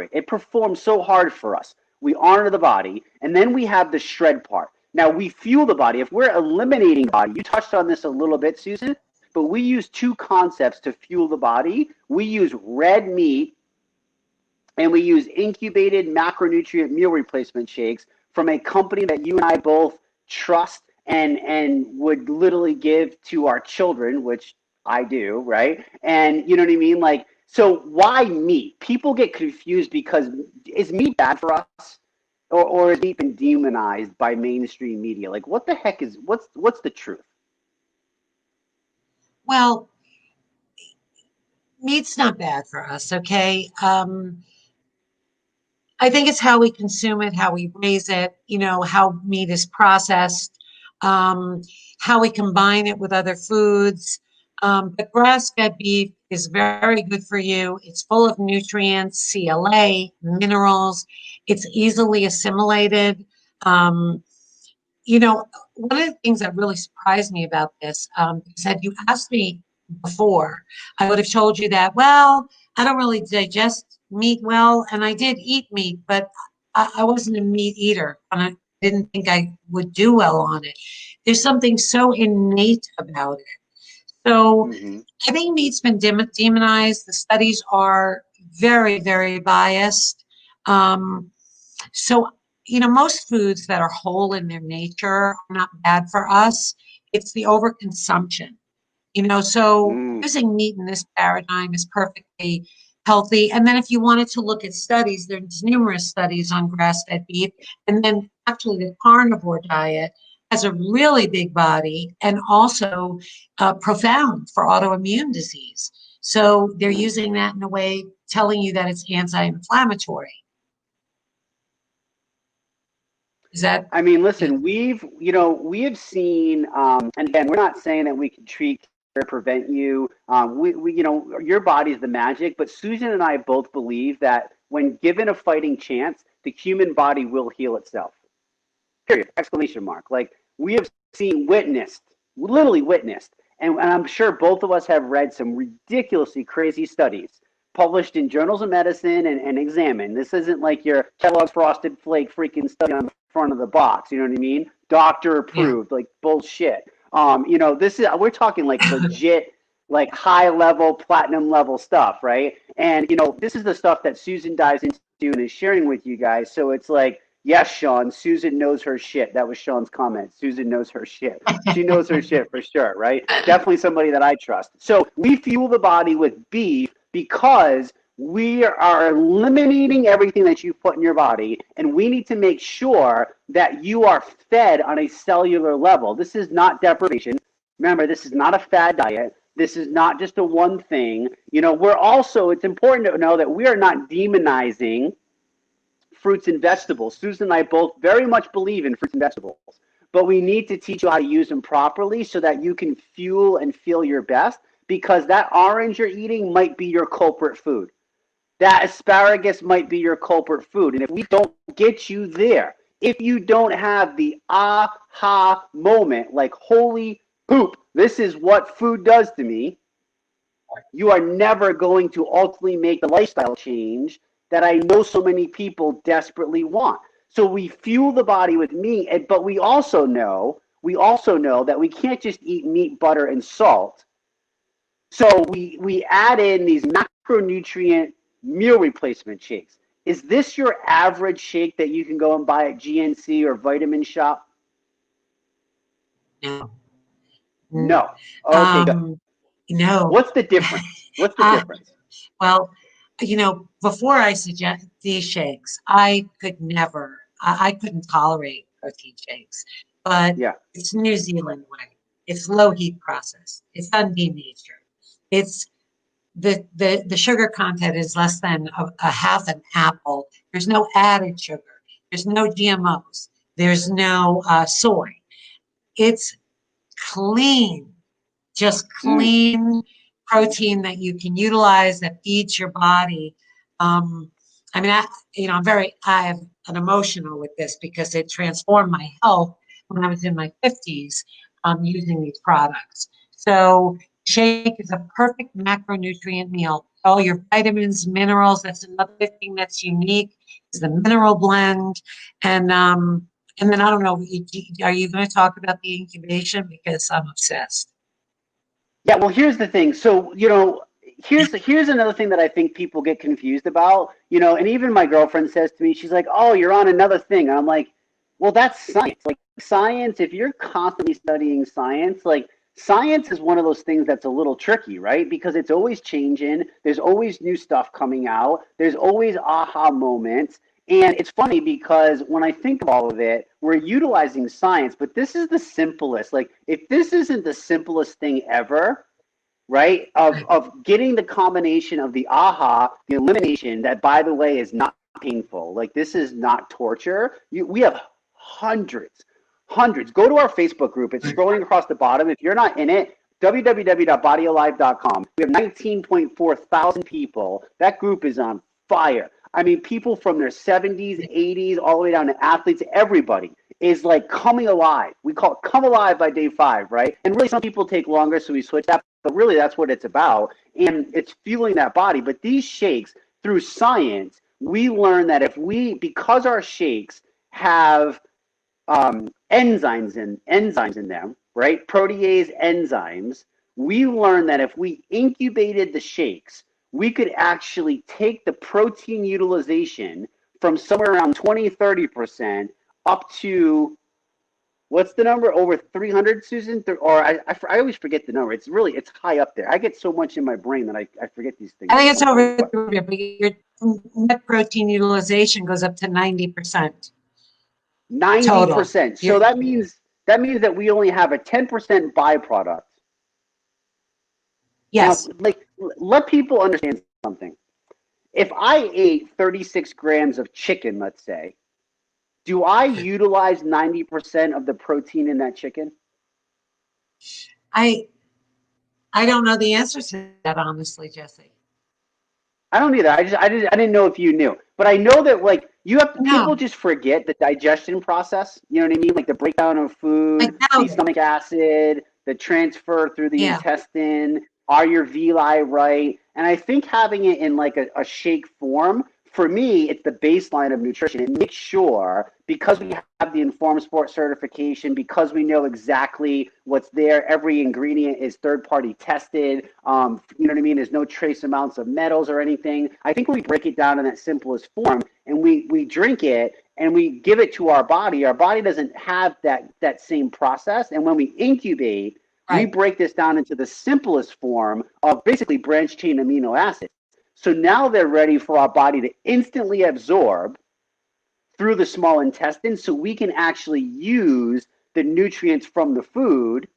Speaker 2: it. It performs so hard for us. We honor the body, and then we have the shred part. Now we fuel the body. If we're eliminating the body, you touched on this a little bit, Susan, but we use two concepts to fuel the body. We use red meat and we use incubated macronutrient meal replacement shakes from a company that you and I both trust and would literally give to our children, which I do, right? And you know what I mean? Like, so why meat? People get confused because is meat bad for us? Or is meat been demonized by mainstream media? Like, what the heck is, what's the truth?
Speaker 1: Well, meat's not bad for us, okay? I think it's how we consume it, how we raise it, you know, how meat is processed, how we combine it with other foods. But grass-fed beef is very good for you. It's full of nutrients, CLA, minerals. It's easily assimilated. Um, you know, one of the things that really surprised me about this, is had you asked me before, I would have told you that, well, I don't really digest meat well, and I did eat meat, but I wasn't a meat eater, and I didn't think I would do well on it. There's something so innate about it. So
Speaker 2: Mm-hmm.
Speaker 1: I think meat's been demonized. The studies are very, very biased. Um, so, you know, most foods that are whole in their nature are not bad for us. It's the overconsumption, you know, so
Speaker 2: Mm.
Speaker 1: using meat in this paradigm is perfectly healthy. And then if you wanted to look at studies, there's numerous studies on grass-fed beef. And then actually the carnivore diet has a really big body and also profound for autoimmune disease. So they're using that in a way telling you that it's anti-inflammatory. Is that?
Speaker 2: I mean, listen, we have seen, and again, we're not saying that we can treat or prevent you. Your body's the magic, but Susan and I both believe that when given a fighting chance, the human body will heal itself. Period. Exclamation mark. Like we have seen, literally witnessed, and I'm sure both of us have read some ridiculously crazy studies published in journals of medicine and examined. This isn't like your Kellogg's Frosted Flake freaking study on the front of the box. You know what I mean? Doctor
Speaker 1: Yeah.
Speaker 2: approved, like bullshit. This is, we're talking like legit, like high level, platinum level stuff, right? And this is the stuff that Susan dives into and is sharing with you guys. So it's like, yes, Sean, Susan knows her shit. That was Sean's comment. Susan knows her shit. She knows her shit for sure, right? Definitely somebody that I trust. So we fuel the body with beef because we are eliminating everything that you put in your body, and we need to make sure that you are fed on a cellular level. This is not deprivation. Remember, this is not a fad diet. This is not just a one thing. It's important to know that we are not demonizing fruits and vegetables. Susan and I both very much believe in fruits and vegetables, but we need to teach you how to use them properly so that you can fuel and feel your best, because that orange you're eating might be your culprit food. That asparagus might be your culprit food. And if we don't get you there, if you don't have the aha moment, like, holy poop, this is what food does to me, you are never going to ultimately make the lifestyle change that I know so many people desperately want. So we fuel the body with meat, but we also know that we can't just eat meat, butter, and salt. So we add in these macronutrient meal replacement shakes. Is this your average shake that you can go and buy at GNC or Vitamin Shop?
Speaker 1: No.
Speaker 2: No. Okay, good.
Speaker 1: No.
Speaker 2: What's the difference? What's the
Speaker 1: Uh,
Speaker 2: difference?
Speaker 1: well, before I suggest these shakes, I could never, I couldn't tolerate protein shakes, but
Speaker 2: Yeah.
Speaker 1: it's New Zealand way. It's low heat process. It's undenatured. It's the sugar content is less than a half an apple. There's no added sugar. There's no GMOs. There's no soy. It's clean, just
Speaker 2: Mm.
Speaker 1: clean protein that you can utilize that feeds your body. Um, I mean, I have an emotional with this because it transformed my health when I was in my 50s using these products. So shake is a perfect macronutrient meal. All your vitamins, minerals. That's another thing that's unique is the mineral blend. And then I don't know, are you going to talk about the incubation? Because I'm obsessed.
Speaker 2: Yeah, well, here's the thing. So, here's another thing that I think people get confused about, and even my girlfriend says to me, she's like, "Oh, you're on another thing." And I'm like, "Well, that's science. Like science, if you're constantly studying science, like science is one of those things that's a little tricky, right? Because it's always changing. There's always new stuff coming out. There's always aha moments. And it's funny because when I think of all of it, we're utilizing science, but this is the simplest. Like, if this isn't the simplest thing ever, right? Of getting the combination of the aha, the elimination, that by the way is not painful. Like, this is not torture. We have hundreds, hundreds. Go to our Facebook group. It's scrolling across the bottom. If you're not in it, www.bodyalive.com. We have 19.4 thousand people. That group is on fire. I mean, people from their 70s, 80s, all the way down to athletes, everybody is like coming alive. We call it come alive by day 5, right? And really, some people take longer, so we switch that. But really, that's what it's about. And it's fueling that body. But these shakes, through science, we learn that because our shakes have enzymes in them, right? Protease enzymes. We learned that if we incubated the shakes, we could actually take the protein utilization from somewhere around 20-30% up to, what's the number? Over 300, Susan? Or I always forget the number. It's high up there. I get so much in my brain that I forget these things
Speaker 1: I think it's
Speaker 2: sometimes.
Speaker 1: over, but your net protein utilization goes up to 90% total.
Speaker 2: 90%. So that means that we only have a 10% byproduct. Now,
Speaker 1: Yes.
Speaker 2: like, let people understand something. If I ate 36 grams of chicken, let's say, do I utilize 90% of the protein in that chicken?
Speaker 1: I I don't know the answer to that, honestly, Jesse.
Speaker 2: I don't either. I didn't know if you knew, but I know that like people
Speaker 1: No,
Speaker 2: just forget the digestion process. You know what I mean? Like the breakdown of
Speaker 1: I
Speaker 2: food, the
Speaker 1: doubt it.
Speaker 2: stomach acid, the transfer through the
Speaker 1: Yeah,
Speaker 2: intestine. Are your villi right? And I think having it in like a shake form, for me, it's the baseline of nutrition. It makes sure, because we have the Informed Sport certification, because we know exactly what's there, every ingredient is third-party tested. You know what I mean? There's no trace amounts of metals or anything. I think when we break it down in that simplest form and we drink it and we give it to our body doesn't have that same process. And when we incubate, we
Speaker 1: right.
Speaker 2: break this down into the simplest form of basically branched chain amino acids. So now they're ready for our body to instantly absorb through the small intestine, so we can actually use the nutrients from the food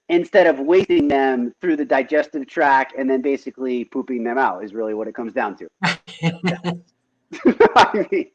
Speaker 2: instead of wasting them through the digestive tract and then basically pooping them out, is really what it comes down to. I mean,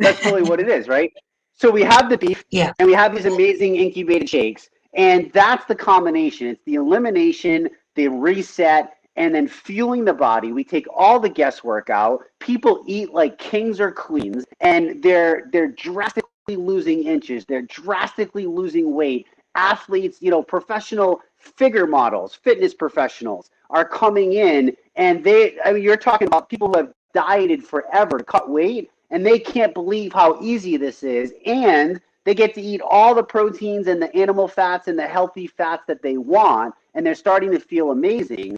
Speaker 2: that's really what it is, right? So we have the beef
Speaker 1: Yeah,
Speaker 2: and we have these amazing incubated shakes, and that's the combination. It's the elimination, the reset, and then fueling the body. We take all the guesswork out. People eat like kings or queens, and they're drastically losing inches. They're drastically losing weight. Athletes, professional figure models, fitness professionals are coming in, and you're talking about people who have dieted forever to cut weight, and they can't believe how easy this is, and they get to eat all the proteins and the animal fats and the healthy fats that they want, and they're starting to feel amazing.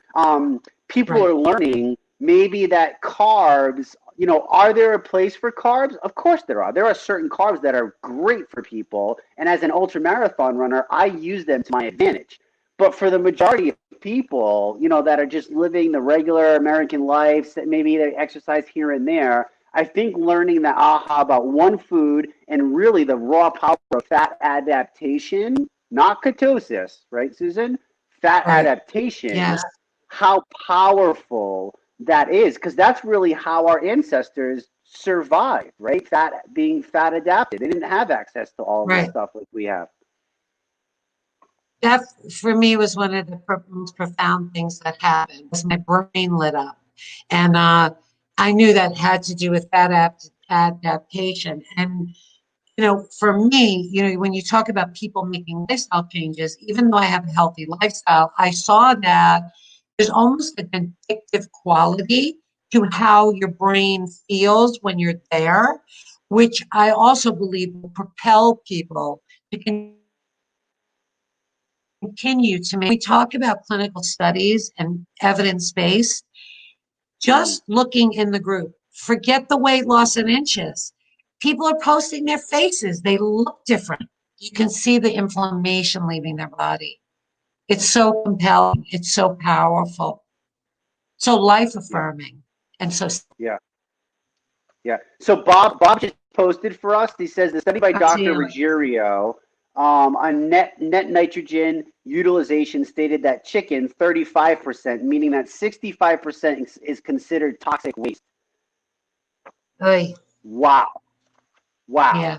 Speaker 2: People
Speaker 1: right.
Speaker 2: are learning maybe that carbs are there a place for carbs? Of course there are. There are certain carbs that are great for people. And as an ultra marathon runner, I use them to my advantage. But for the majority of people, that are just living the regular American life, that maybe they exercise here and there, I think learning the aha about one food and really the raw power of fat adaptation, not ketosis, right, Susan? Fat
Speaker 1: Right.
Speaker 2: adaptation,
Speaker 1: Yes.
Speaker 2: how powerful that is, because that's really how our ancestors survived, right? Being fat adapted. They didn't have access to all of this
Speaker 1: Right.
Speaker 2: stuff like we have.
Speaker 1: That for me was one of the most profound things that happened was my brain lit up. And I knew that had to do with adaptation. And, for me, when you talk about people making lifestyle changes, even though I have a healthy lifestyle, I saw that there's almost an addictive quality to how your brain feels when you're there, which I also believe will propel people to continue to make. We talk about clinical studies and evidence-based, just looking in the group, forget the weight loss in inches. People are posting their faces. They look different. You can see the inflammation leaving their body. It's so compelling. It's so powerful. So life
Speaker 2: Yeah.
Speaker 1: affirming. And so
Speaker 2: Yeah. Yeah. So Bob just posted for us. He says the study by
Speaker 1: I see
Speaker 2: Dr.
Speaker 1: it.
Speaker 2: Ruggiero on net nitrogen utilization stated that chicken 35%, meaning that 65% is considered toxic waste.
Speaker 1: Oy.
Speaker 2: Wow. Wow.
Speaker 1: Yeah.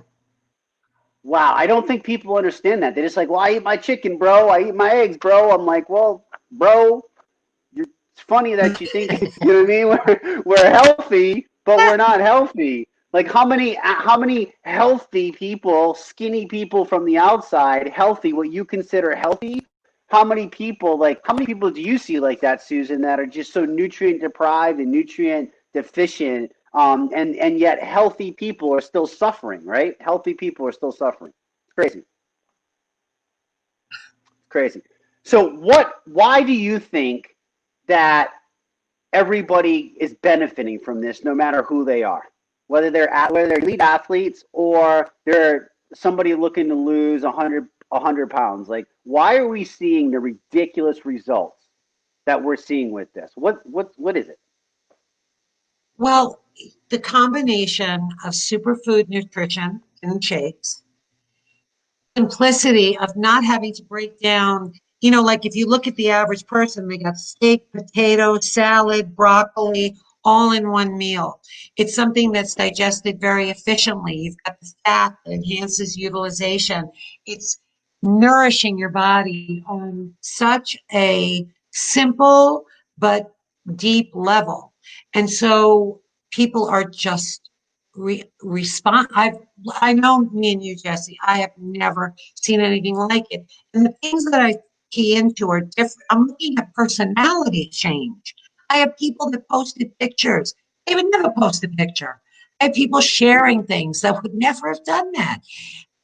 Speaker 2: Wow. I don't think people understand that. They're just like, well, I eat my chicken, bro. I eat my eggs, bro. I'm like, well, bro, it's funny that you think, you know what I mean? We're healthy, but we're not healthy. Like how many healthy people, skinny people from the outside, healthy, what you consider healthy? How many people do you see like that, Susan, that are just so nutrient deprived and nutrient deficient, and yet healthy people are still suffering, right? Healthy people are still suffering. It's crazy. Crazy. So why do you think that everybody is benefiting from this, no matter who they are, whether they're elite athletes or they're somebody looking to lose 100 pounds? Like, why are we seeing the ridiculous results that we're seeing with this? What is it?
Speaker 1: Well, the combination of superfood nutrition and shakes, simplicity of not having to break down, like if you look at the average person, they got steak, potato, salad, broccoli, all in one meal. It's something that's digested very efficiently. You've got the fat that enhances utilization. It's nourishing your body on such a simple but deep level. And so people are just respond. I know me and you, Jesse. I have never seen anything like it. And the things that I key into are different. I'm looking at personality change. I have people that posted pictures. They would never post a picture. I have people sharing things that would never have done that.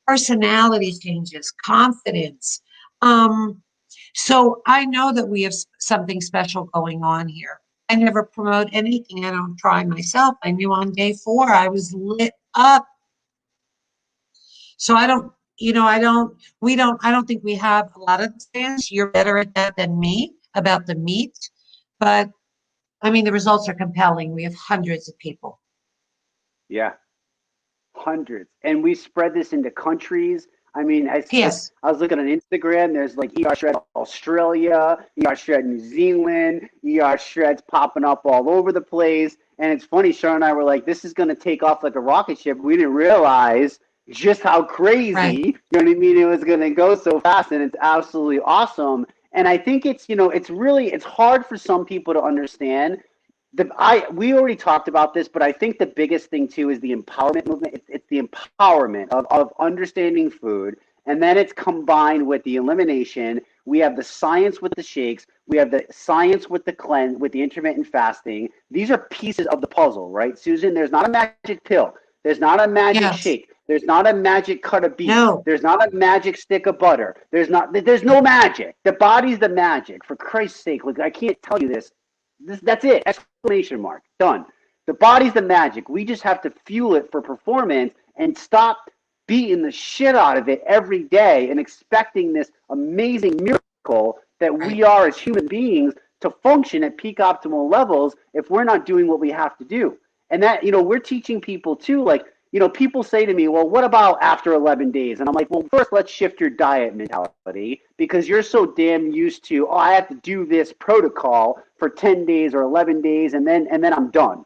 Speaker 1: Personality changes, confidence. Um, so I know that we have something special going on here. I never promote anything I don't try myself. I knew on day 4 I was lit up. So I don't think we have a lot of fans. You're better at that than me about the meat. But I mean, the results are compelling. We have hundreds of people.
Speaker 2: Yeah. Hundreds. And we spread this into countries. I mean,
Speaker 1: Yes,
Speaker 2: I was looking on Instagram. There's like ER Shred Australia, ER Shred New Zealand, ER Shreds popping up all over the place. And it's funny, Sharon and I were like, this is going to take off like a rocket ship. We didn't realize just how crazy,
Speaker 1: right.
Speaker 2: you know what I mean, it was going to go so fast. And it's absolutely awesome. And I think it's hard for some people to understand we already talked about this, but I think the biggest thing too is the empowerment movement. It's the empowerment of understanding food, and then it's combined with the elimination. We have the science with the shakes. We have the science with the cleanse, with the intermittent fasting. These are pieces of the puzzle, right, Susan? There's not a magic pill. There's not a magic
Speaker 1: Yes.
Speaker 2: shake. There's not a magic cut of beef.
Speaker 1: No.
Speaker 2: There's not a magic stick of butter. There's no magic. The body's the magic. For Christ's sake, like I can't tell you this. That's it. Exclamation mark. Done. The body's the magic. We just have to fuel it for performance and stop beating the shit out of it every day and expecting this amazing miracle that we are as human beings to function at peak optimal levels if we're not doing what we have to do. And that, we're teaching people too, like, people say to me, well, what about after 11 days? And I'm like, well, first, let's shift your diet mentality, because you're so damn used to, oh, I have to do this protocol for 10 days or 11 days, and then I'm done.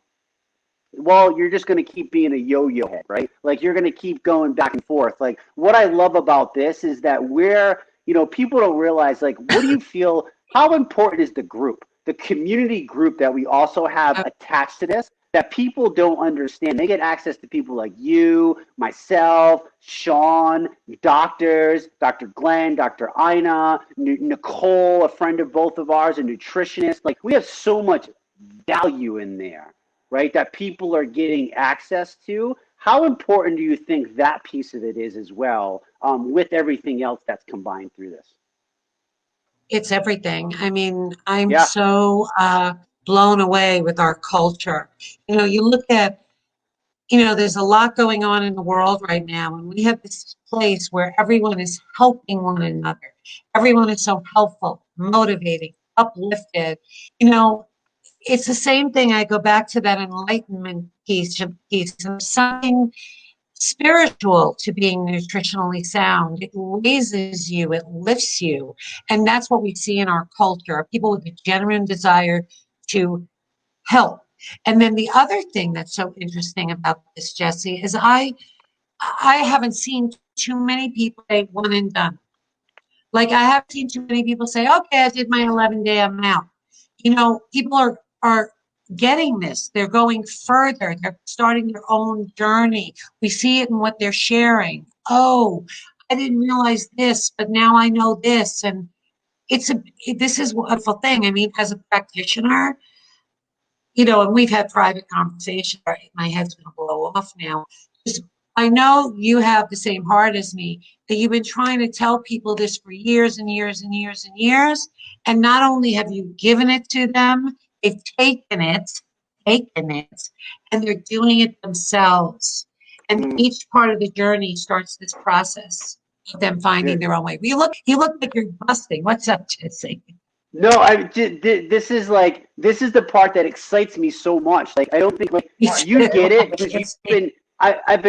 Speaker 2: Well, you're just going to keep being a yo-yo head, right? Like, you're going to keep going back and forth. Like, what I love about this is that people don't realize, like, what do you feel, how important is the group, the community group that we also have attached to this, that people don't understand. They get access to people like you, myself, Sean, doctors, Dr. Glenn, Dr. Ina, Nicole, a friend of both of ours, a nutritionist. Like, we have so much value in there, right, that people are getting access to. How important do you think that piece of it is as well, with everything else that's combined through this?
Speaker 1: It's everything. I mean, I'm so blown away with our culture. You look at, there's a lot going on in the world right now, and we have this place where everyone is helping one another. Everyone is so helpful, motivating, uplifted. It's the same thing. I go back to that enlightenment piece. There's something spiritual to being nutritionally sound. It raises you, it lifts you. And that's what we see in our culture, people with a genuine desire to help. And then the other thing that's so interesting about this, Jesse, is I haven't seen too many people say one and done. Like, I haven't seen too many people say, okay, I did my 11-day, I'm out. People are getting this. They're going further. They're starting their own journey. We see it in what they're sharing. Oh, I didn't realize this, but now I know this. And this is a wonderful thing. I mean, as a practitioner, and we've had private conversations. My head's going to blow off now. I know you have the same heart as me, that you've been trying to tell people this for years and years and years and years. And not only have you given it to them, they've taken it, and they're doing it themselves. And each part of the journey starts this process of them finding their own way. You look like you're busting. What's up, Jesse?
Speaker 2: No, this is the part that excites me so much. Like, I don't think, like, you get it, because I've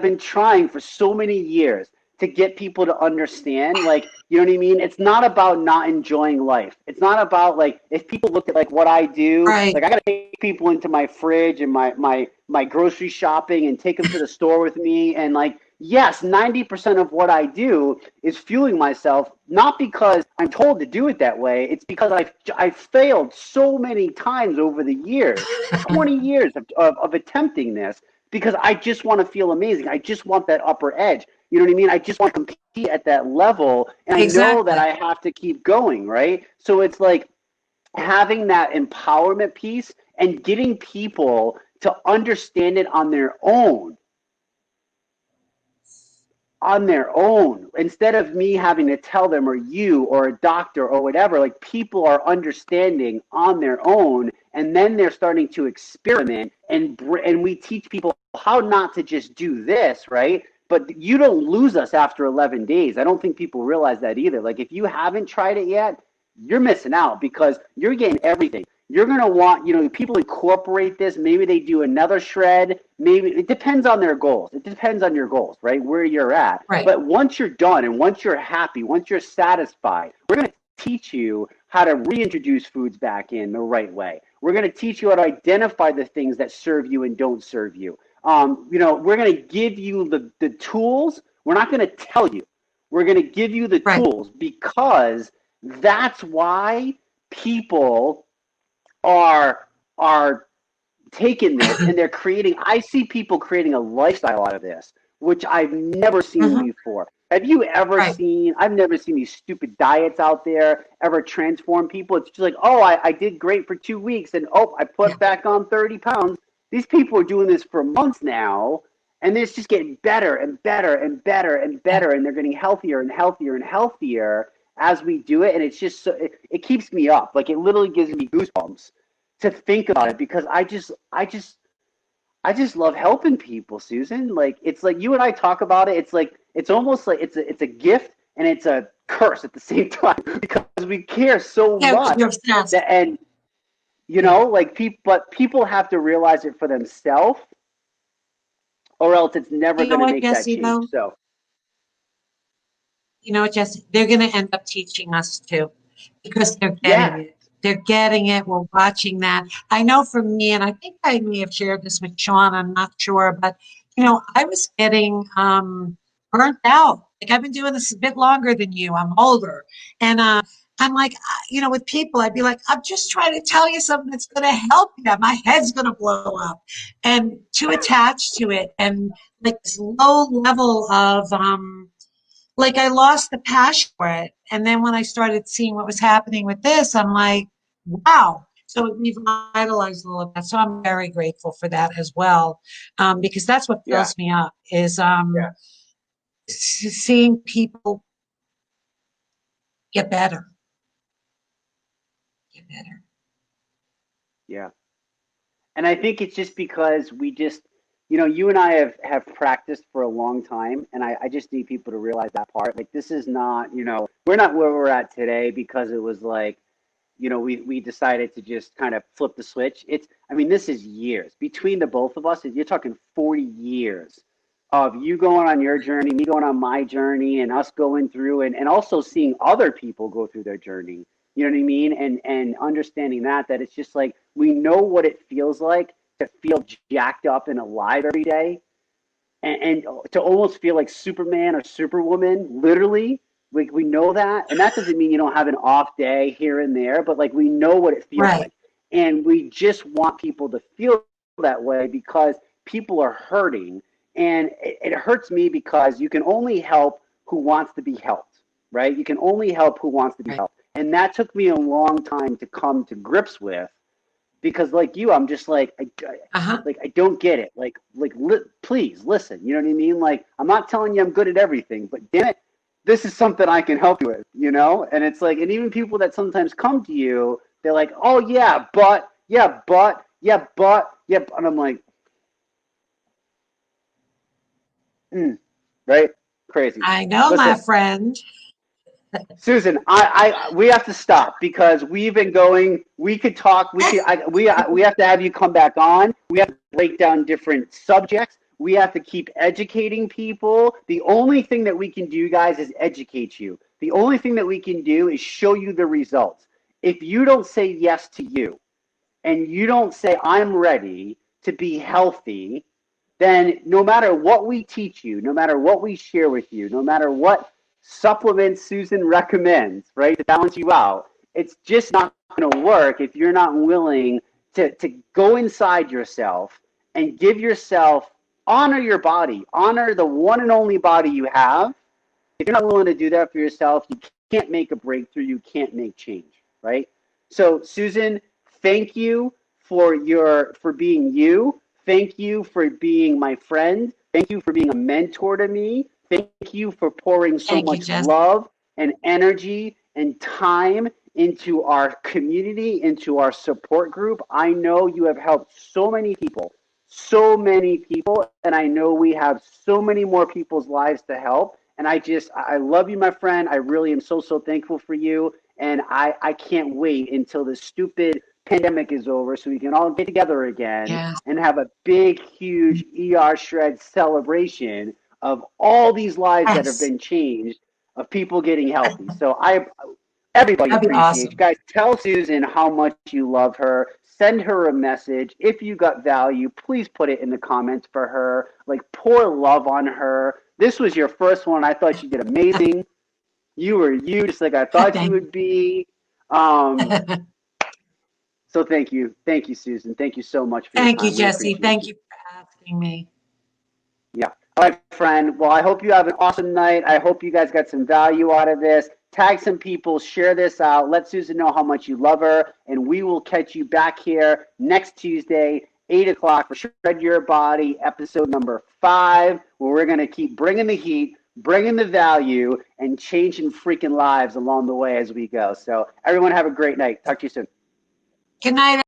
Speaker 2: been trying for so many years to get people to understand, like, you know what I mean? It's not about not enjoying life. It's not about, like, if people look at, like, what I do, like, I got to take people into my fridge and my grocery shopping and take them to the store with me. And, like, yes, 90% of what I do is fueling myself, not because I'm told to do it that way. It's because I've failed so many times over the years, 20 years of attempting this, because I just want to feel amazing. I just want that upper edge. You know what I mean? I just want to compete at that level, and I know that I have to keep going, right? So it's like having that empowerment piece and getting people to understand it on their own. Instead of me having to tell them, or you or a doctor or whatever. Like, people are understanding on their own, and then they're starting to experiment, and we teach people how not to just do this, right? But you don't lose us after 11 days. I don't think people realize that either. Like, if you haven't tried it yet, you're missing out, because you're getting everything. You're going to want, people incorporate this. Maybe they do another shred. Maybe it depends on their goals. It depends on your goals, right? Where you're at.
Speaker 1: Right.
Speaker 2: But once you're done, and once you're happy, once you're satisfied, we're going to teach you how to reintroduce foods back in the right way. We're going to teach you how to identify the things that serve you and don't serve you. We're going to give you the tools. We're not going to tell you. We're going to give you the tools, because that's why people are taking this, and they're creating. I see people creating a lifestyle out of this, which I've never seen before. Have you ever seen? I've never seen these stupid diets out there ever transform people. It's just like, oh, I did great for 2 weeks, and oh, I put back on 30 pounds. These people are doing this for months now, and it's just getting better and better and better and better, and they're getting healthier and healthier and healthier as we do it. And it's just it keeps me up. Like, it literally gives me goosebumps to think about it, because I just I just love helping people, Susan. Like, it's like you and I talk about it. It's like, it's almost like it's a gift and it's a curse at the same time because we care so
Speaker 1: Yeah,
Speaker 2: much
Speaker 1: you're obsessed.
Speaker 2: that, and you
Speaker 1: Yeah.
Speaker 2: know, like people, but people have to realize it for themselves, or else it's never
Speaker 1: You know
Speaker 2: going to
Speaker 1: what,
Speaker 2: make that
Speaker 1: Jesse,
Speaker 2: change.
Speaker 1: though?
Speaker 2: So,
Speaker 1: You know what, Jesse? They're going to end up teaching us too because they're getting
Speaker 2: yeah,
Speaker 1: it. They're getting it. We're watching that. I know for me, and I think I may have shared this with Sean, I'm not sure, but I was getting burnt out. Like I've been doing this a bit longer than you. I'm older. And I'm like, with people, I'd be like, I'm just trying to tell you something that's going to help you. My head's going to blow up. And too attached to it. And like this low level of, like I lost the passion for it. And then when I started seeing what was happening with this, I'm like, wow. So it revitalized a little bit. So I'm very grateful for that as well. Because that's what
Speaker 2: yeah,
Speaker 1: fills me up is
Speaker 2: yeah,
Speaker 1: seeing people get better, get better.
Speaker 2: yeah. And I think it's just because we just, you know, you and I have practiced for a long time, and I just need people to realize that part. Like, this is not, you know, we're not where we're at today because it was like, you know, we decided to just kind of flip the switch. It's, I mean, this is years between the both of us. You're talking 40 years of you going on your journey, me going on my journey, and us going through and also seeing other people go through their journey. You know what I mean? And understanding that it's just like we know what it feels like to feel jacked up and alive every day and to almost feel like Superman or Superwoman, literally. We know that, and that doesn't mean you don't have an off day here and there, but like we know what it feels
Speaker 1: Right,
Speaker 2: like, and we just want people to feel that way because people are hurting, and it hurts me because you can only help who wants to be helped, right? You can only help who wants to be
Speaker 1: right.
Speaker 2: helped, and that took me a long time to come to grips with because like you, I'm just like
Speaker 1: Uh-huh.
Speaker 2: I don't get it. Please listen. You know what I mean? Like I'm not telling you I'm good at everything, but damn it, this is something I can help you with. You know? And it's like, and even people that sometimes come to you, they're like, oh yeah, but yeah, but yeah, but yeah, and I'm like, mm, right? Crazy.
Speaker 1: I know, my
Speaker 2: Listen,
Speaker 1: friend.
Speaker 2: Susan, we have to stop because we've been going. We could talk. We have to have you come back on. We have to break down different subjects. We have to keep educating people. The only thing that we can do, guys, is educate you. The only thing that we can do is show you the results. If you don't say yes to you and you don't say I'm ready to be healthy, then no matter what we teach you, no matter what we share with you, no matter what supplements Susan recommends, right, to balance you out, it's just not going to work if you're not willing to go inside yourself and give yourself, honor your body, honor the one and only body you have. If you're not willing to do that for yourself, you can't make a breakthrough, you can't make change, right? So Susan, thank you for being you. Thank you for being my friend. Thank you for being a mentor to me. Thank you for pouring so
Speaker 1: Thank you,
Speaker 2: much
Speaker 1: Jess.
Speaker 2: love and energy and time into our community, into our support group. I know you have helped so many people, and I know we have so many more people's lives to help. And I love you, my friend. I really am so thankful for you. And I can't wait until this stupid pandemic is over so we can all get together again
Speaker 1: Yeah.
Speaker 2: and have a big, huge ER Shred celebration of all these lives that have
Speaker 1: Yes.
Speaker 2: been changed, of people getting healthy. Everybody
Speaker 1: That'd be
Speaker 2: appreciates you
Speaker 1: awesome.
Speaker 2: guys. Tell Susan how much you love her. Send her a message. If you got value, please put it in the comments for her. Like, pour love on her. This was your first one. I thought you did amazing. You were you, just like I thought you
Speaker 1: Thank
Speaker 2: would be. Um, so thank you, Susan. Thank you so much for your
Speaker 1: Thank you,
Speaker 2: time. We
Speaker 1: Jesse.
Speaker 2: appreciate
Speaker 1: Thank
Speaker 2: you.
Speaker 1: you for asking me.
Speaker 2: Yeah. All right, friend. Well, I hope you have an awesome night. I hope you guys got some value out of this. Tag some people, share this out. Let Susan know how much you love her, and we will catch you back here next Tuesday, 8 o'clock for Shred Your Body, episode number 5, where we're going to keep bringing the heat, bringing the value, and changing freaking lives along the way as we go. So everyone have a great night. Talk to you soon.
Speaker 1: Good night.